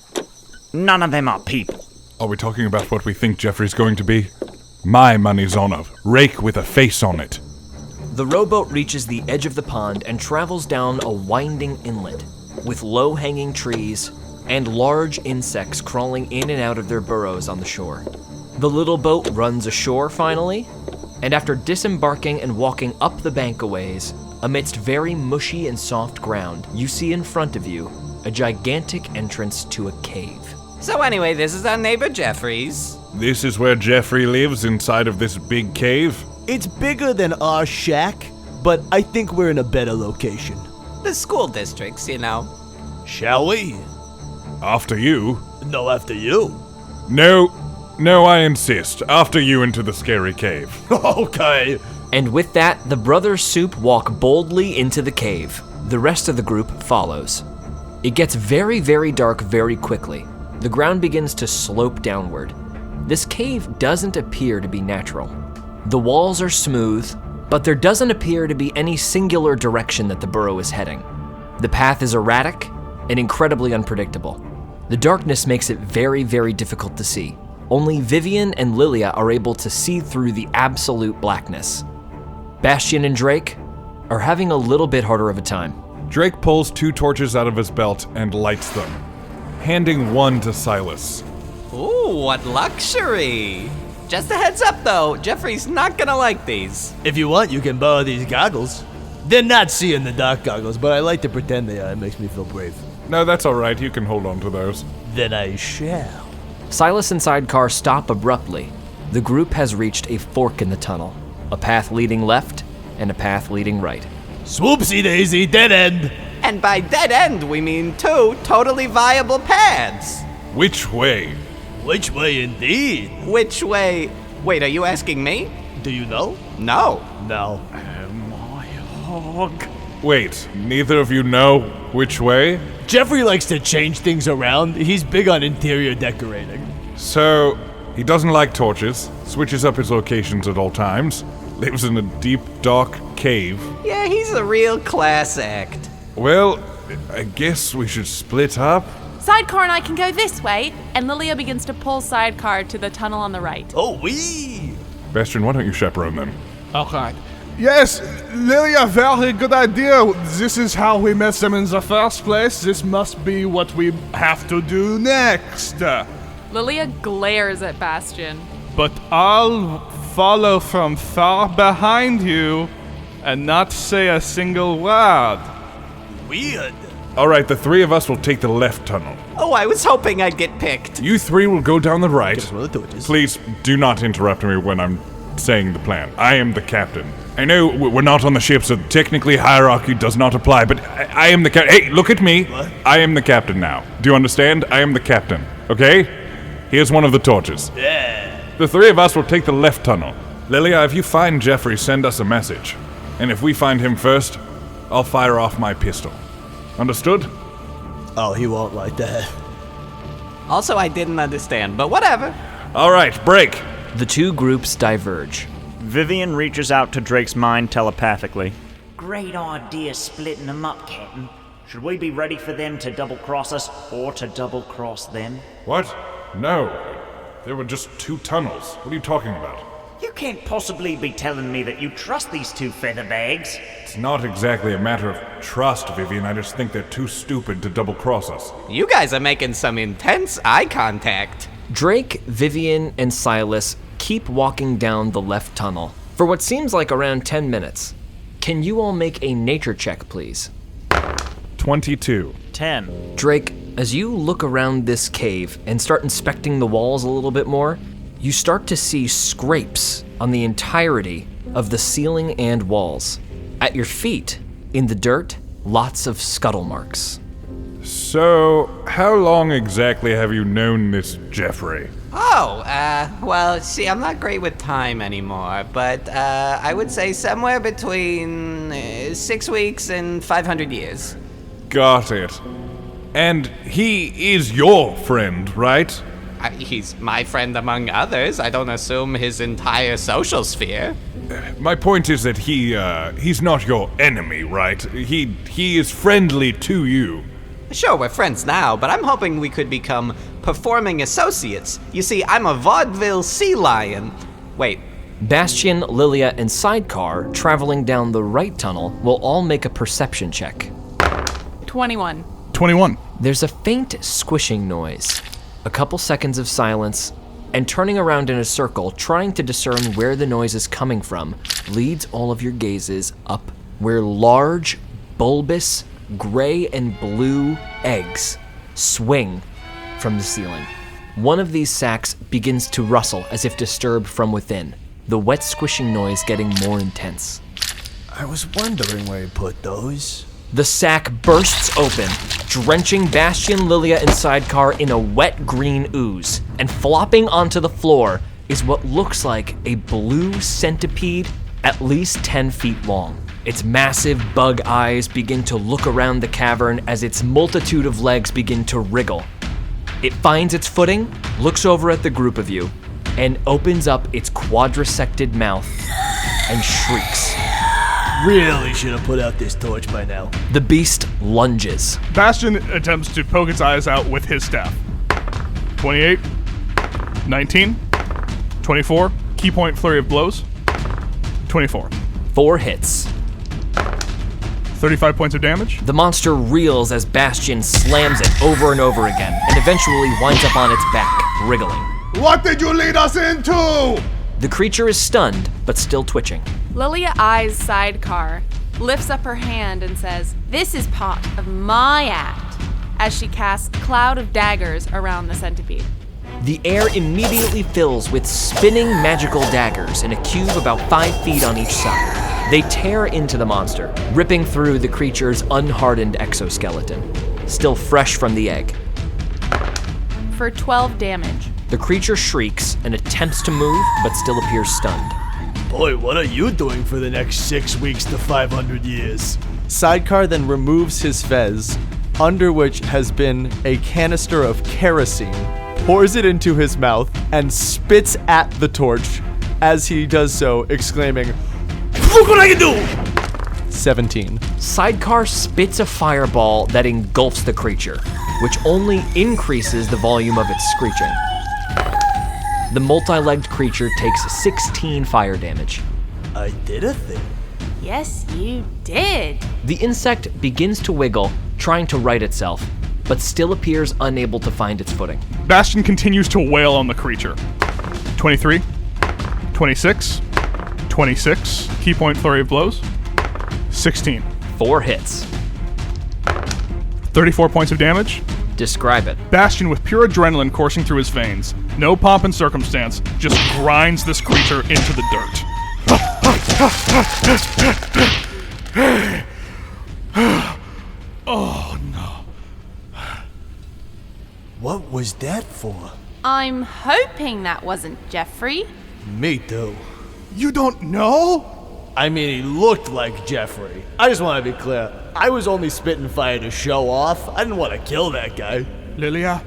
None of them are people. Are we talking about what we think Jeffrey's going to be? My money's on a rake with a face on it. The rowboat reaches the edge of the pond and travels down a winding inlet with low-hanging trees and large insects crawling in and out of their burrows on the shore. The little boat runs ashore finally, and after disembarking and walking up the bank a ways, amidst very mushy and soft ground, you see in front of you a gigantic entrance to a cave. So anyway, this is our neighbor Jeffrey's. This is where Jeffrey lives, inside of this big cave? It's bigger than our shack, but I think we're in a better location. The school districts, you know. Shall we? After you? No, after you. No, I insist. After you into the scary cave. Okay. And with that, the brothers Soup walk boldly into the cave. The rest of the group follows. It gets very, very dark very quickly. The ground begins to slope downward. This cave doesn't appear to be natural. The walls are smooth, but there doesn't appear to be any singular direction that the burrow is heading. The path is erratic and incredibly unpredictable. The darkness makes it very, very difficult to see. Only Vivian and Lilia are able to see through the absolute blackness. Bastion and Drake are having a little bit harder of a time. Drake pulls 2 torches out of his belt and lights them, handing one to Silas. Ooh, what luxury! Just a heads up though, Jeffrey's not gonna like these. If you want, you can borrow these goggles. They're not seeing the dark goggles, but I like to pretend they are. It makes me feel brave. No, that's alright, you can hold on to those. Then I shall. Silas and Sidecar stop abruptly. The group has reached a fork in the tunnel, a path leading left and a path leading right. Swoopsie daisy, dead end! And by dead end, we mean 2 totally viable paths. Which way? Which way indeed? Which way? Wait, are you asking me? Do you know? No. No. My hog. Wait, neither of you know which way? Jeffrey likes to change things around. He's big on interior decorating. So, he doesn't like torches, switches up his locations at all times, lives in a deep, dark cave. Yeah, he's a real class act. Well, I guess we should split up. Sidecar and I can go this way, and Lilia begins to pull Sidecar to the tunnel on the right. Oh, wee! Bastion, why don't you chaperone them? Alright. Yes, Lilia, very good idea. This is how we met them in the first place. This must be what we have to do next. Lilia glares at Bastion. But I'll follow from far behind you and not say a single word. Weird. Alright, the 3 of us will take the left tunnel. Oh, I was hoping I'd get picked. You 3 will go down the right. Torches. Please do not interrupt me when I'm saying the plan. I am the captain. I know we're not on the ship, so technically hierarchy does not apply, but I am the captain. Hey, look at me. What? I am the captain now. Do you understand? I am the captain. Okay? Here's one of the torches. Yeah. The three of us will take the left tunnel. Lilia, if you find Jeffrey, send us a message. And if we find him first, I'll fire off my pistol. Understood? Oh, he won't like that. Also, I didn't understand, but whatever. All right, break. The two groups diverge. Vivian reaches out to Drake's mind telepathically. Great idea splitting them up, Captain. Should we be ready for them to double-cross us, or to double-cross them? What? No. There were just two tunnels. What are you talking about? You can't possibly be telling me that you trust these two featherbags. It's not exactly a matter of trust, Vivian. I just think they're too stupid to double-cross us. You guys are making some intense eye contact. Drake, Vivian, and Silas keep walking down the left tunnel for what seems like around 10 minutes. Can you all make a nature check, please? 22. 10. Drake, as you look around this cave and start inspecting the walls a little bit more, you start to see scrapes on the entirety of the ceiling and walls. At your feet, in the dirt, lots of scuttle marks. So, how long exactly have you known this Jeffrey? Oh, well, see, I'm not great with time anymore, but, I would say somewhere between 6 weeks and 500 years. Got it. And he is your friend, right? He's my friend among others. I don't assume his entire social sphere. My point is that he's not your enemy, right? He is friendly to you. Sure, we're friends now, but I'm hoping we could become performing associates. You see, I'm a vaudeville sea lion. Wait. Bastion, Lilia, and Sidecar, traveling down the right tunnel, will all make a perception check. 21. 21. There's a faint squishing noise. A couple seconds of silence, and turning around in a circle, trying to discern where the noise is coming from, leads all of your gazes up where large, bulbous, gray and blue eggs swing from the ceiling. One of these sacs begins to rustle as if disturbed from within, the wet squishing noise getting more intense. I was wondering where he put those. The sack bursts open, drenching Bastion, Lilia, and Sidecar in a wet green ooze, and flopping onto the floor is what looks like a blue centipede at least 10 feet long. Its massive bug eyes begin to look around the cavern as its multitude of legs begin to wriggle. It finds its footing, looks over at the group of you, and opens up its quadrisected mouth and shrieks. Really should have put out this torch by now. The beast lunges. Bastion attempts to poke its eyes out with his staff. 28, 19, 24, key point flurry of blows, 24. 4 hits. 35 points of damage. The monster reels as Bastion slams it over and over again, and eventually winds up on its back, wriggling. What did you lead us into? The creature is stunned, but still twitching. Lilia eyes Sidecar, lifts up her hand and says, "This is part of my act," as she casts a cloud of daggers around the centipede. The air immediately fills with spinning magical daggers in a cube about 5 feet on each side. They tear into the monster, ripping through the creature's unhardened exoskeleton, still fresh from the egg. For 12 damage. The creature shrieks and attempts to move, but still appears stunned. Boy, what are you doing for the next 6 weeks to 500 years? Sidecar then removes his fez, under which has been a canister of kerosene, pours it into his mouth, and spits at the torch as he does so, exclaiming, "Look what I can do!" 17. Sidecar spits a fireball that engulfs the creature, which only increases the volume of its screeching. The multi-legged creature takes 16 fire damage. I did a thing. Yes, you did. The insect begins to wiggle, trying to right itself, but still appears unable to find its footing. Bastion continues to wail on the creature. 23, 26, 26, key point flurry of blows, 16. 4 hits. 34 points of damage. Describe it. Bastion, with pure adrenaline coursing through his veins, no pomp and circumstance, just grinds this creature into the dirt. Oh no. What was that for? I'm hoping that wasn't Jeffrey. Me too. You don't know? I mean, he looked like Jeffrey. I just want to be clear. I was only spitting fire to show off. I didn't want to kill that guy. Lilia,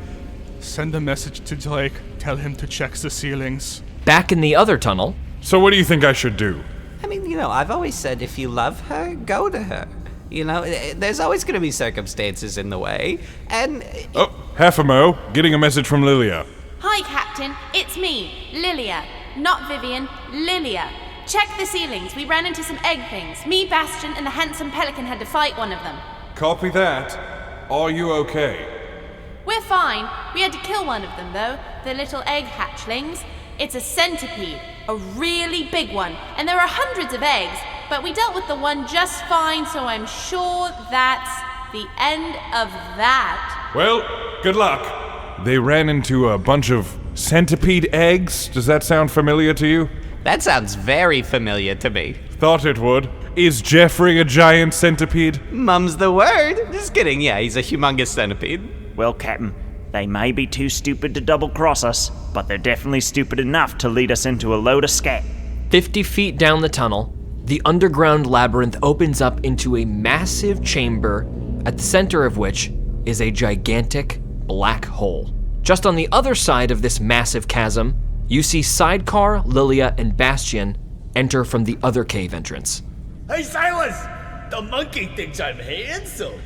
send a message to Drake. Tell him to check the ceilings. Back in the other tunnel. So what do you think I should do? I mean, I've always said if you love her, go to her. There's always going to be circumstances in the way, and... Oh, half a mo. Getting a message from Lilia. Hi, Captain. It's me, Lilia. Not Vivian, Lilia. Check the ceilings. We ran into some egg things. Me, Bastion, and the handsome pelican had to fight one of them. Copy that. Are you okay? We're fine. We had to kill one of them, though. The little egg hatchlings. It's a centipede. A really big one. And there are hundreds of eggs. But we dealt with the one just fine, so I'm sure that's the end of that. Well, good luck. They ran into a bunch of centipede eggs. Does that sound familiar to you? That sounds very familiar to me. Thought it would. Is Jeffrey a giant centipede? Mum's the word. Just kidding, yeah, he's a humongous centipede. Well, Captain, they may be too stupid to double-cross us, but they're definitely stupid enough to lead us into a load of scat. 50 feet down the tunnel, the underground labyrinth opens up into a massive chamber, at the center of which is a gigantic black hole. Just on the other side of this massive chasm, you see Sidecar, Lilia, and Bastion enter from the other cave entrance. Hey, Silas! The monkey thinks I'm handsome.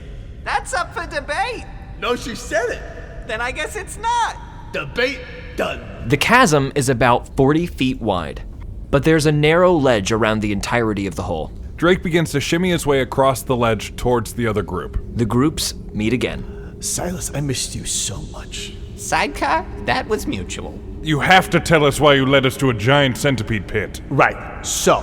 That's up for debate. No, she said it. Then I guess it's not. Debate done. The chasm is about 40 feet wide, but there's a narrow ledge around the entirety of the hole. Drake begins to shimmy his way across the ledge towards the other group. The groups meet again. Silas, I missed you so much. Sidecar, that was mutual. You have to tell us why you led us to a giant centipede pit. Right, so,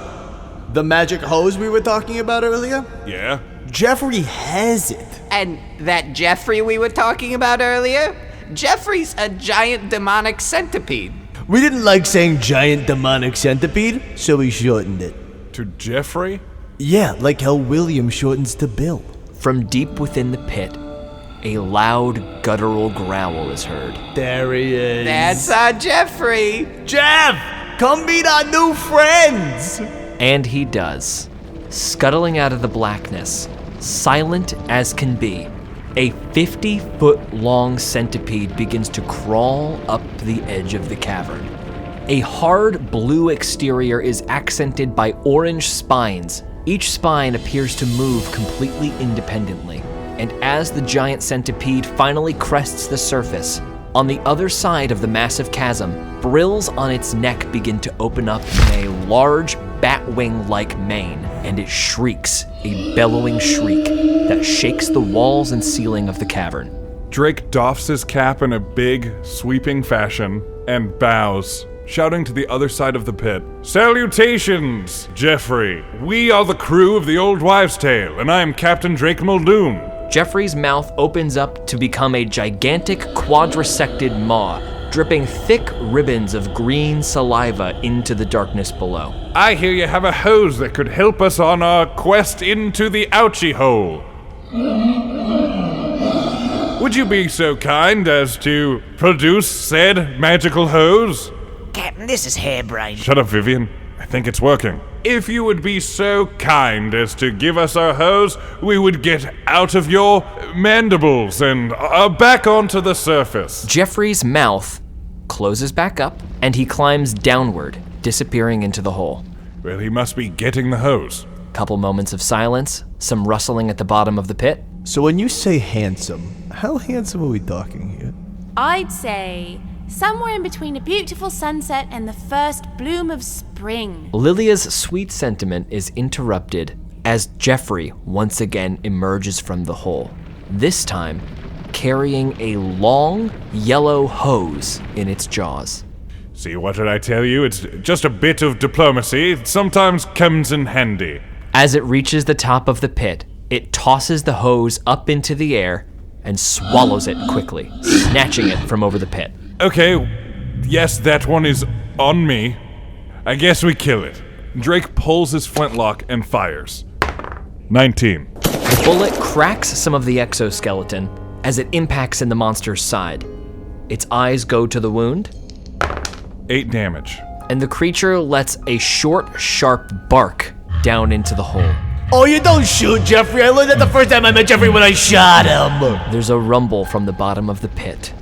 the magic hose we were talking about earlier? Yeah? Jeffrey has it. And that Jeffrey we were talking about earlier? Jeffrey's a giant demonic centipede. We didn't like saying giant demonic centipede, so we shortened it. To Jeffrey? Yeah, like how William shortens to Bill. From deep within the pit, a loud, guttural growl is heard. There he is. That's our Jeffrey. Jeff, come meet our new friends. And he does. Scuttling out of the blackness, silent as can be, a 50-foot-long centipede begins to crawl up the edge of the cavern. A hard blue exterior is accented by orange spines. Each spine appears to move completely independently. And as the giant centipede finally crests the surface, on the other side of the massive chasm, brills on its neck begin to open up in a large batwing-like mane, and it shrieks, a bellowing shriek that shakes the walls and ceiling of the cavern. Drake doffs his cap in a big, sweeping fashion and bows, shouting to the other side of the pit, "Salutations, Jeffrey! We are the crew of the Old Wives' Tale, and I am Captain Drake Muldoon." Jeffrey's mouth opens up to become a gigantic quadrisected maw, dripping thick ribbons of green saliva into the darkness below. I hear you have a hose that could help us on our quest into the Ouchie Hole. Would you be so kind as to produce said magical hose? Captain, this is harebrained. Shut up, Vivian. I think it's working. If you would be so kind as to give us our hose, we would get out of your mandibles and back onto the surface. Jeffrey's mouth closes back up, and he climbs downward, disappearing into the hole. Well, he must be getting the hose. Couple moments of silence, some rustling at the bottom of the pit. So when you say handsome, how handsome are we talking here? I'd say somewhere in between a beautiful sunset and the first bloom of spring. Lilia's sweet sentiment is interrupted as Jeffrey once again emerges from the hole, this time carrying a long yellow hose in its jaws. See, what did I tell you? It's just a bit of diplomacy. It sometimes comes in handy. As it reaches the top of the pit, it tosses the hose up into the air and swallows it quickly, snatching it from over the pit. Okay, yes, that one is on me. I guess we kill it. Drake pulls his flintlock and fires. 19. The bullet cracks some of the exoskeleton as it impacts in the monster's side. Its eyes go to the wound. 8 damage. And the creature lets a short, sharp bark down into the hole. Oh, you don't shoot Jeffrey. I learned that the first time I met Jeffrey when I shot him. There's a rumble from the bottom of the pit,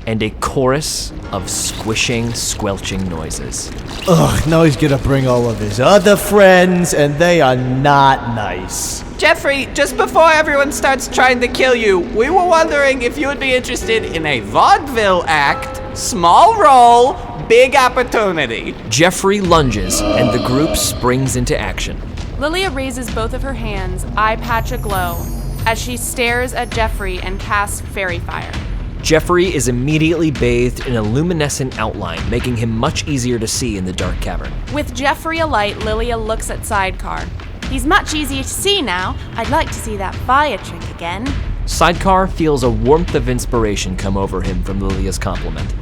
and a chorus of squishing, squelching noises. Ugh, now he's gonna bring all of his other friends, and they are not nice. Jeffrey, just before everyone starts trying to kill you, we were wondering if you would be interested in a vaudeville act. Small role, big opportunity. Jeffrey lunges, and the group springs into action. Lilia raises both of her hands, eye patch aglow, as she stares at Jeffrey and casts Fairy Fire. Jeffrey is immediately bathed in a luminescent outline, making him much easier to see in the dark cavern. With Jeffrey alight, Lilia looks at Sidecar. He's much easier to see now. I'd like to see that fire trick again. Sidecar feels a warmth of inspiration come over him from Lilia's compliment.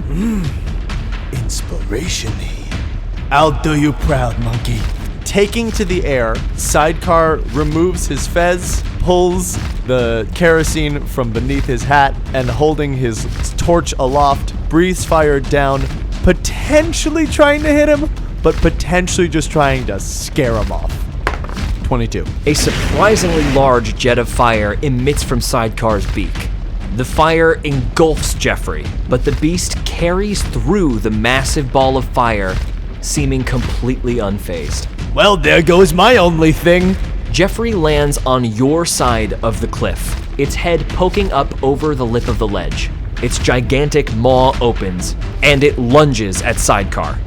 Inspiration-y. I'll do you proud, monkey. Taking to the air, Sidecar removes his fez, pulls the kerosene from beneath his hat, and holding his torch aloft, breathes fire down, potentially trying to hit him, but potentially just trying to scare him off. 22. A surprisingly large jet of fire emits from Sidecar's beak. The fire engulfs Jeffrey, but the beast carries through the massive ball of fire, seeming completely unfazed. Well, there goes my only thing. Jeffrey lands on your side of the cliff, its head poking up over the lip of the ledge. Its gigantic maw opens, and it lunges at Sidecar.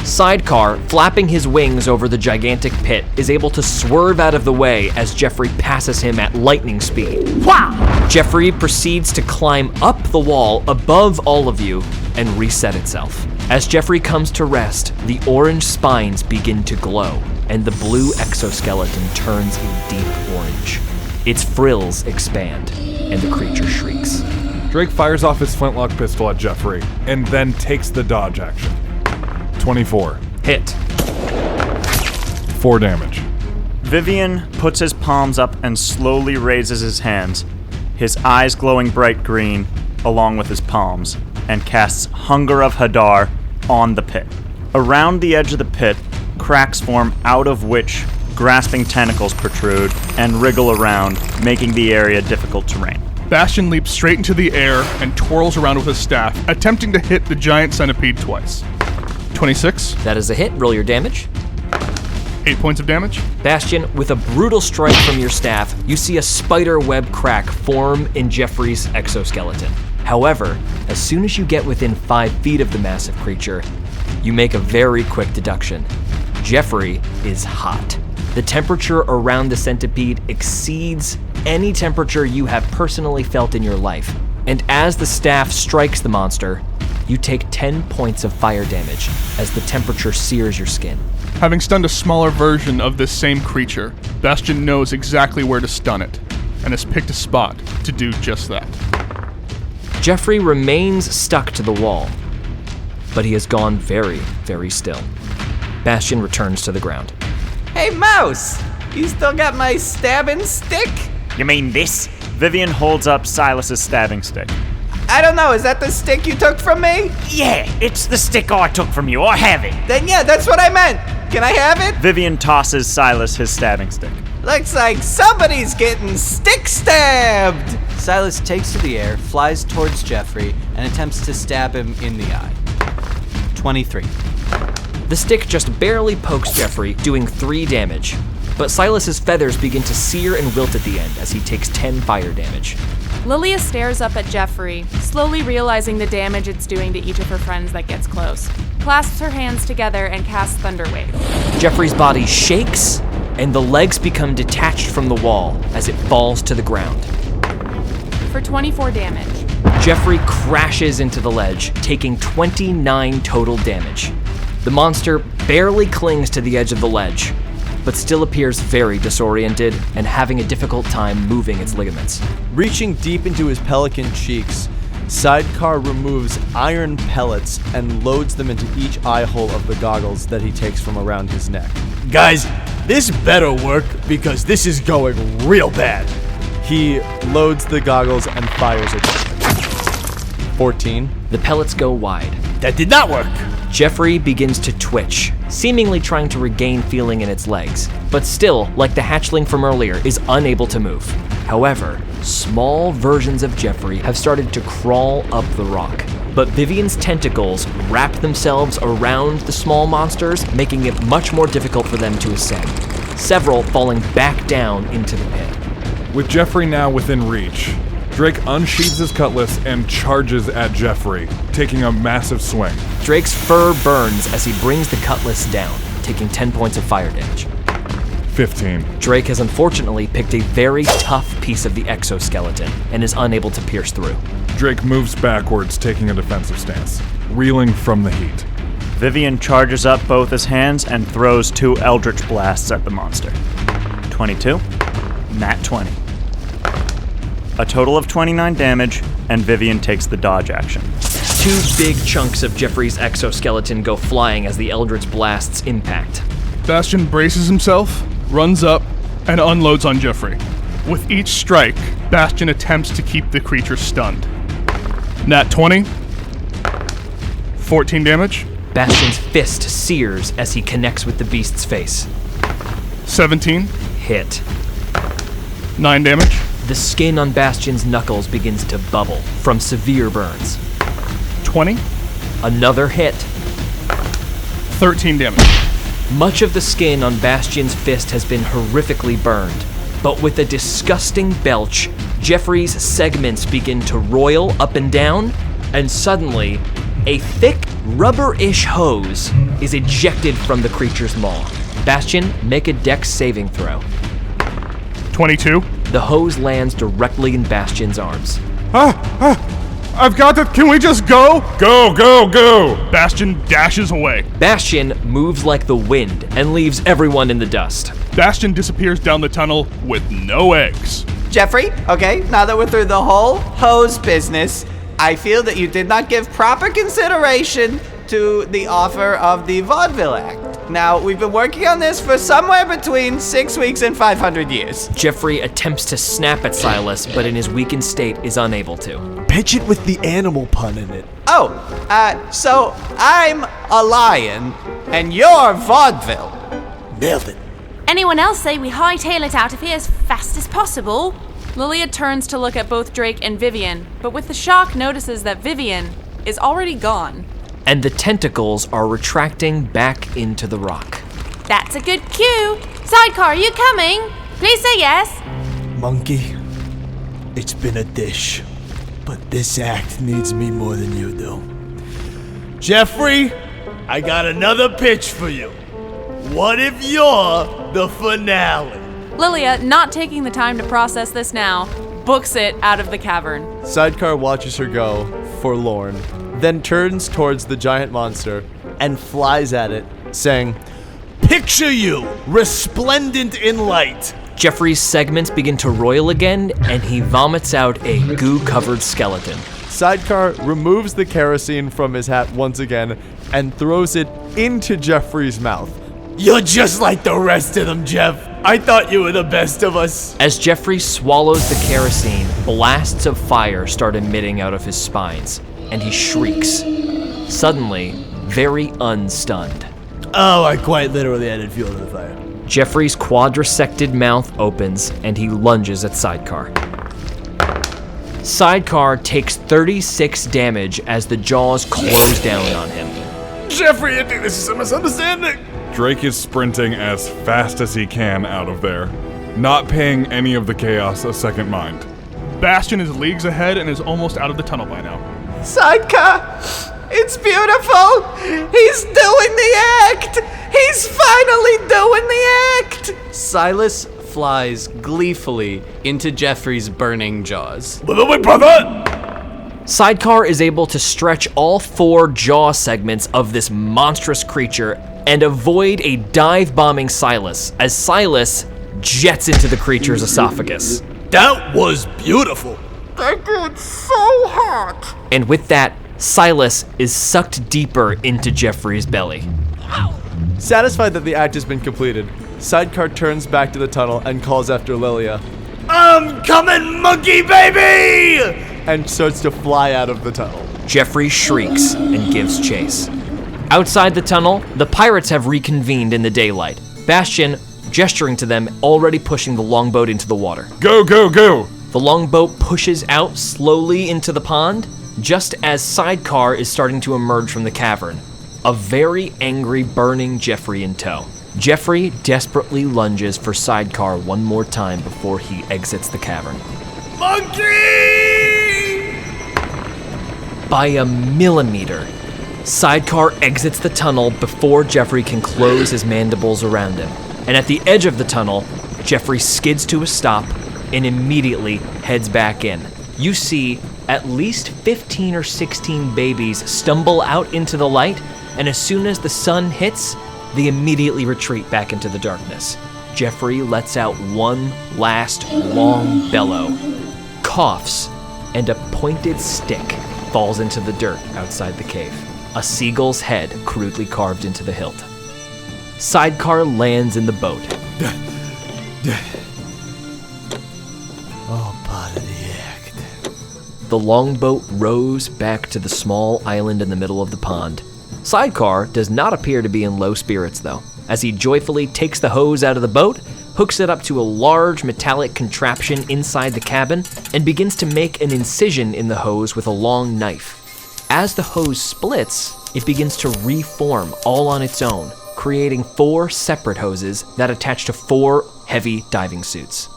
Sidecar, flapping his wings over the gigantic pit, is able to swerve out of the way as Jeffrey passes him at lightning speed. Wow! Jeffrey proceeds to climb up the wall above all of you and reset itself. As Jeffrey comes to rest, the orange spines begin to glow, and the blue exoskeleton turns a deep orange. Its frills expand, and the creature shrieks. Drake fires off his flintlock pistol at Jeffrey, and then takes the dodge action. 24. Hit. 4 damage. Vivian puts his palms up and slowly raises his hands, his eyes glowing bright green along with his palms, and casts Hunger of Hadar on the pit. Around the edge of the pit, cracks form out of which grasping tentacles protrude and wriggle around, making the area difficult terrain. Bastion leaps straight into the air and twirls around with his staff, attempting to hit the giant centipede twice. 26. That is a hit. Roll your damage. 8 points of damage. Bastion, with a brutal strike from your staff, you see a spider web crack form in Jeffrey's exoskeleton. However, as soon as you get within 5 feet of the massive creature, you make a very quick deduction. Jeffrey is hot. The temperature around the centipede exceeds any temperature you have personally felt in your life. And as the staff strikes the monster, you take 10 points of fire damage as the temperature sears your skin. Having stunned a smaller version of this same creature, Bastion knows exactly where to stun it, and has picked a spot to do just that. Jeffrey remains stuck to the wall, but he has gone very, very still. Bastion returns to the ground. Hey, Mouse! You still got my stabbing stick? You mean this? Vivian holds up Silas's stabbing stick. I don't know, is that the stick you took from me? Yeah, it's the stick I took from you. I have it. Then yeah, that's what I meant. Can I have it? Vivian tosses Silas his stabbing stick. Looks like somebody's getting stick stabbed! Silas takes to the air, flies towards Jeffrey, and attempts to stab him in the eye. 23. The stick just barely pokes Jeffrey, doing 3 damage. But Silas's feathers begin to sear and wilt at the end as he takes 10 fire damage. Lilia stares up at Jeffrey, slowly realizing the damage it's doing to each of her friends that gets close. Clasps her hands together and casts Thunder Wave. Jeffrey's body shakes, and the legs become detached from the wall as it falls to the ground. For 24 damage. Jeffrey crashes into the ledge, taking 29 total damage. The monster barely clings to the edge of the ledge, but still appears very disoriented and having a difficult time moving its ligaments. Reaching deep into his pelican cheeks, Sidecar removes iron pellets and loads them into each eye hole of the goggles that he takes from around his neck. Guys, this better work because this is going real bad. He loads the goggles and fires at 14. The pellets go wide. That did not work. Jeffrey begins to twitch, seemingly trying to regain feeling in its legs, but still, like the hatchling from earlier, is unable to move. However, small versions of Jeffrey have started to crawl up the rock, but Vivian's tentacles wrap themselves around the small monsters, making it much more difficult for them to ascend, several falling back down into the pit. With Jeffrey now within reach, Drake unsheathes his cutlass and charges at Jeffrey, taking a massive swing. Drake's fur burns as he brings the cutlass down, taking 10 points of fire damage. 15. Drake has unfortunately picked a very tough piece of the exoskeleton and is unable to pierce through. Drake moves backwards, taking a defensive stance, reeling from the heat. Vivian charges up both his hands and throws 2 Eldritch Blasts at the monster. 22. Nat 20. A total of 29 damage, and Vivian takes the dodge action. 2 big chunks of Jeffrey's exoskeleton go flying as the Eldritch Blasts impact. Bastion braces himself, runs up, and unloads on Jeffrey. With each strike, Bastion attempts to keep the creature stunned. Nat 20. 14 damage. Bastion's fist sears as he connects with the beast's face. 17. Hit. 9 damage. The skin on Bastion's knuckles begins to bubble from severe burns. 20. Another hit. 13 damage. Much of the skin on Bastion's fist has been horrifically burned, but with a disgusting belch, Jeffrey's segments begin to roil up and down, and suddenly, a thick, rubber-ish hose is ejected from the creature's maw. Bastion, make a dex saving throw. 22. The hose lands directly in Bastion's arms. I've got it. Can we just go? Go, go, go! Bastion dashes away. Bastion moves like the wind and leaves everyone in the dust. Bastion disappears down the tunnel with no eggs. Jeffrey, okay, now that we're through the whole hose business, I feel that you did not give proper consideration to the offer of the Vaudeville Act. Now, we've been working on this for somewhere between 6 weeks and 500 years. Jeffrey attempts to snap at Silas, but in his weakened state is unable to. Pitch it with the animal pun in it. Oh, so I'm a lion, and you're vaudeville. Nailed it. Anyone else say we hightail it out of here as fast as possible? Lilia turns to look at both Drake and Vivian, but with the shock notices that Vivian is already gone. And the tentacles are retracting back into the rock. That's a good cue. Sidecar, are you coming? Please say yes. Monkey, it's been a dish, but this act needs me more than you do. Jeffrey, I got another pitch for you. What if you're the finale? Lilia, not taking the time to process this now, books it out of the cavern. Sidecar watches her go, forlorn, then turns towards the giant monster and flies at it, saying, Picture you, resplendent in light. Jeffrey's segments begin to roil again, and he vomits out a goo-covered skeleton. Sidecar removes the kerosene from his hat once again and throws it into Jeffrey's mouth. You're just like the rest of them, Jeff. I thought you were the best of us. As Jeffrey swallows the kerosene, blasts of fire start emitting out of his spines, and he shrieks, suddenly very unstunned. Oh, I quite literally added fuel to the fire. Jeffrey's quadrisected mouth opens, and he lunges at Sidecar. Sidecar takes 36 damage as the jaws close down on him. Jeffrey, I think this is a misunderstanding. Drake is sprinting as fast as he can out of there, not paying any of the chaos a second mind. Bastion is leagues ahead and is almost out of the tunnel by now. Sidecar, it's beautiful. He's doing the act. He's finally doing the act. Silas flies gleefully into Jeffrey's burning jaws. Wait, brother! Sidecar is able to stretch all 4 jaw segments of this monstrous creature and avoid a dive-bombing Silas as Silas jets into the creature's esophagus. That was beautiful. That got so hot. And with that, Silas is sucked deeper into Jeffrey's belly. Satisfied that the act has been completed, Sidecar turns back to the tunnel and calls after Lilia, I'm coming, monkey baby! and starts to fly out of the tunnel. Jeffrey shrieks and gives chase. Outside the tunnel, the pirates have reconvened in the daylight. Bastion, gesturing to them, already pushing the longboat into the water. Go, go, go! The longboat pushes out slowly into the pond, just as Sidecar is starting to emerge from the cavern, a very angry, burning Jeffrey in tow. Jeffrey desperately lunges for Sidecar one more time before he exits the cavern. Monkey! By a millimeter, Sidecar exits the tunnel before Jeffrey can close his mandibles around him. And at the edge of the tunnel, Jeffrey skids to a stop and immediately heads back in. You see at least 15 or 16 babies stumble out into the light, and as soon as the sun hits, they immediately retreat back into the darkness. Jeffrey lets out one last long bellow, coughs, and a pointed stick falls into the dirt outside the cave. A seagull's head crudely carved into the hilt. Sidecar lands in the boat. Oh, part of the act. The longboat rows back to the small island in the middle of the pond. Sidecar does not appear to be in low spirits, though, as he joyfully takes the hose out of the boat, hooks it up to a large metallic contraption inside the cabin, and begins to make an incision in the hose with a long knife. As the hose splits, it begins to reform all on its own, creating 4 separate hoses that attach to 4 heavy diving suits.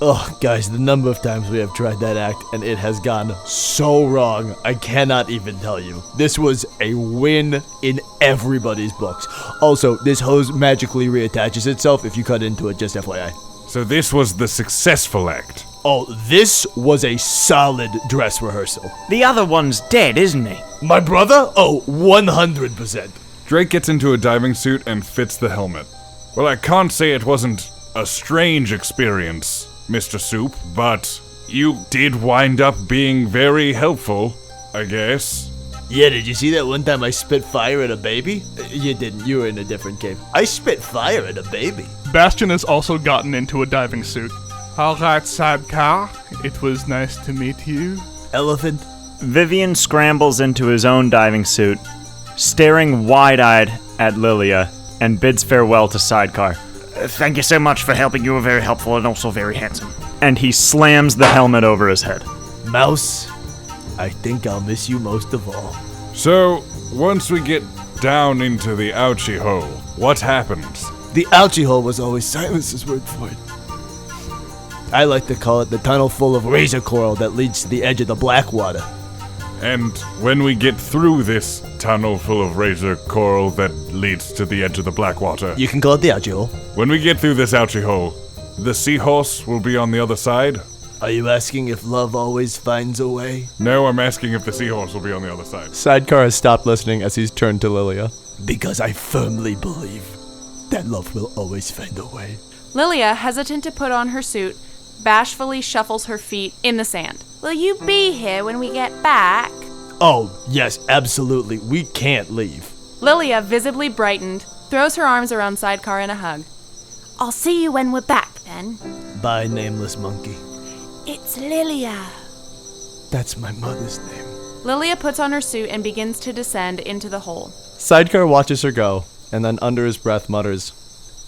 Oh, guys, the number of times we have tried that act, and it has gone so wrong, I cannot even tell you. This was a win in everybody's books. Also, this hose magically reattaches itself if you cut into it, just FYI. So this was the successful act. Oh, this was a solid dress rehearsal. The other one's dead, isn't he? My brother? Oh, 100%. Drake gets into a diving suit and fits the helmet. Well, I can't say it wasn't a strange experience, Mr. Soup, but you did wind up being very helpful, I guess. Yeah, did you see that one time I spit fire at a baby? You didn't, you were in a different cave. I spit fire at a baby. Bastion has also gotten into a diving suit. All right, Sidecar, it was nice to meet you. Elephant. Vivian scrambles into his own diving suit, staring wide-eyed at Lilia, and bids farewell to Sidecar. Thank you so much for helping. You were very helpful and also very handsome. And he slams the helmet over his head. Mouse, I think I'll miss you most of all. So, once we get down into the ouchie hole, what happens? The ouchie hole was always Silas's word for it. I like to call it the tunnel full of razor coral that leads to the edge of the Blackwater. And when we get through this tunnel full of razor coral that leads to the edge of the Blackwater... You can call it the ouchie hole. When we get through this ouchie hole, the seahorse will be on the other side? Are you asking if love always finds a way? No, I'm asking if the seahorse will be on the other side. Sidecar has stopped listening as he's turned to Lilia. Because I firmly believe that love will always find a way. Lilia, hesitant to put on her suit, bashfully shuffles her feet in the sand. Will you be here when we get back? Oh, yes, absolutely. We can't leave. Lilia, visibly brightened, throws her arms around Sidecar in a hug. I'll see you when we're back, then. Bye, nameless monkey. It's Lilia. That's my mother's name. Lilia puts on her suit and begins to descend into the hole. Sidecar watches her go, and then under his breath mutters,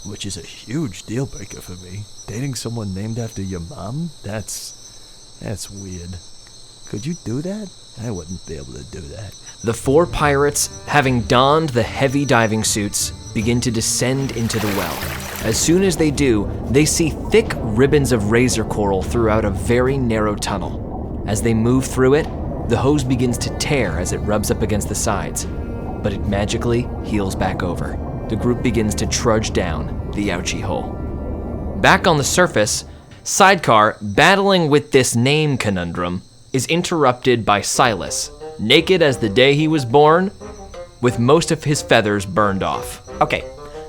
Which is a huge deal breaker for me. Dating someone named after your mom? That's weird. Could you do that? I wouldn't be able to do that. The 4 pirates, having donned the heavy diving suits, begin to descend into the well. As soon as they do, they see thick ribbons of razor coral throughout a very narrow tunnel. As they move through it, the hose begins to tear as it rubs up against the sides, but it magically heals back over. The group begins to trudge down the ouchie hole. Back on the surface, Sidecar, battling with this name conundrum, is interrupted by Silas, naked as the day he was born, with most of his feathers burned off. Okay,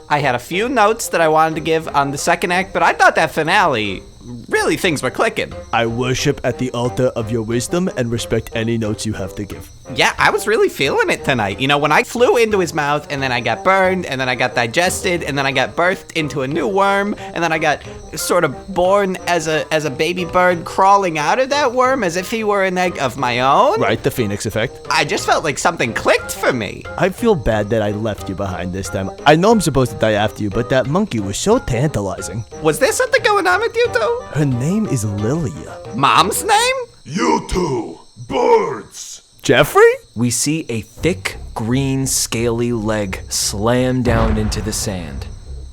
I had a few notes that I wanted to give on the second act, but I thought that finale, really things were clicking. I worship at the altar of your wisdom and respect any notes you have to give. Yeah, I was really feeling it tonight. You know, when I flew into his mouth, and then I got burned, and then I got digested, and then I got birthed into a new worm, and then I got sort of born as a baby bird crawling out of that worm as if he were an egg of my own. Right, the Phoenix effect. I just felt like something clicked for me. I feel bad that I left you behind this time. I know I'm supposed to die after you, but that monkey was so tantalizing. Was there something going on with you two? Her name is Lilia. Mom's name? You two, birds! Jeffrey? We see a thick, green, scaly leg slam down into the sand,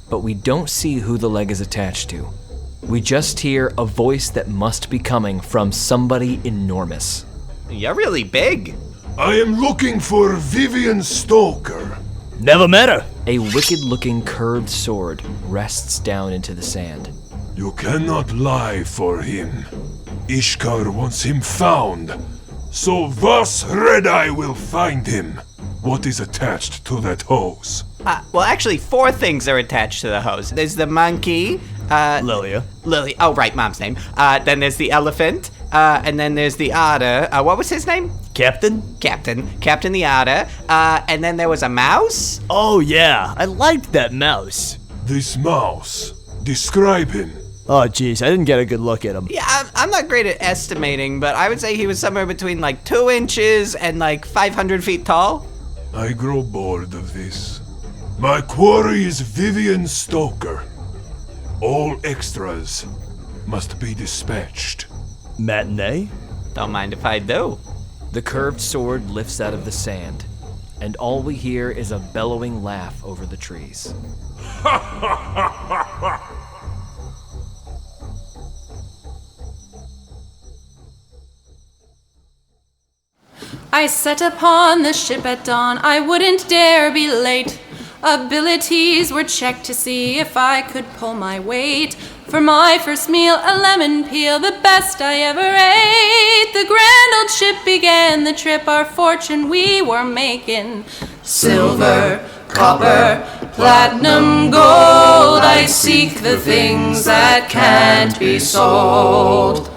but we don't see who the leg is attached to. We just hear a voice that must be coming from somebody enormous. You're really big. I am looking for Vivian Stoker. Never met her. A wicked-looking curved sword rests down into the sand. You cannot lie for him. Ishkar wants him found. So thus Red-Eye will find him. What is attached to that hose? Well, actually, 4 things are attached to the hose. There's the monkey. Lilia. Lily. Oh, right, Mom's name. Then there's the elephant. And then there's the otter. What was his name? Captain the otter. And then there was a mouse. Oh, yeah. I liked that mouse. This mouse. Describe him. Oh, jeez. I didn't get a good look at him. Yeah, I'm not great at estimating, but I would say he was somewhere between like 2 inches and like 500 feet tall. I grow bored of this. My quarry is Vivian Stoker. All extras must be dispatched. Matinee? Don't mind if I do. The curved sword lifts out of the sand, and all we hear is a bellowing laugh over the trees. I set upon the ship at dawn, I wouldn't dare be late. Abilities were checked to see if I could pull my weight. For my first meal, a lemon peel, the best I ever ate. The grand old ship began the trip, our fortune we were making. Silver, copper, platinum, gold, I seek the things that can't be sold.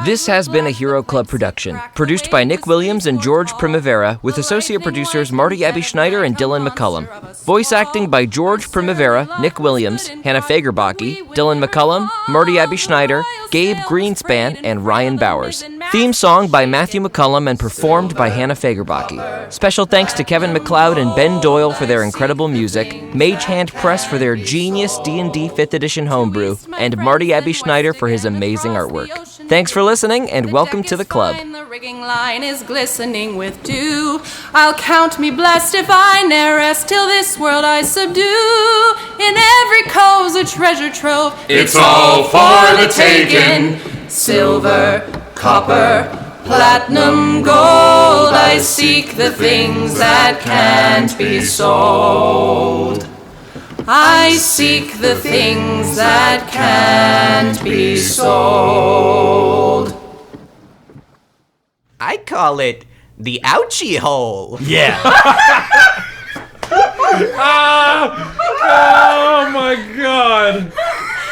This has been a Hero Club production, produced by Nick Williams and George Primavera, with associate producers Marty Abby Schneider and Dylan McCullum. Voice acting by George Primavera, Nick Williams, Hannah Fagerbaki, Dylan McCullum, Marty Abby Schneider, Gabe Greenspan, and Ryan Bowers. Theme song by Matthew McCullum and performed by Hannah Fagerbaki. Special thanks to Kevin McLeod and Ben Doyle for their incredible music, Mage Hand Press for their genius D&D 5th edition homebrew, and Marty Abby Schneider for his amazing artwork. Thanks for listening, and welcome to the club. The rigging line is glistening with dew. I'll count me blessed if I ne'er rest till this world I subdue. In every cove's a treasure trove. It's all for the taking. Silver, copper, platinum, gold. I seek the things that can't be sold. I seek the things that can't be sold. I call it the ouchie hole. Yeah. Oh my god.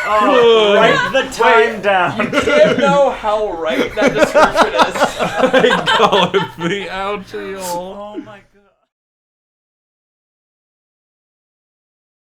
Oh, write the time down. You can't know how right that description is. I call it the ouchie hole. Oh my god.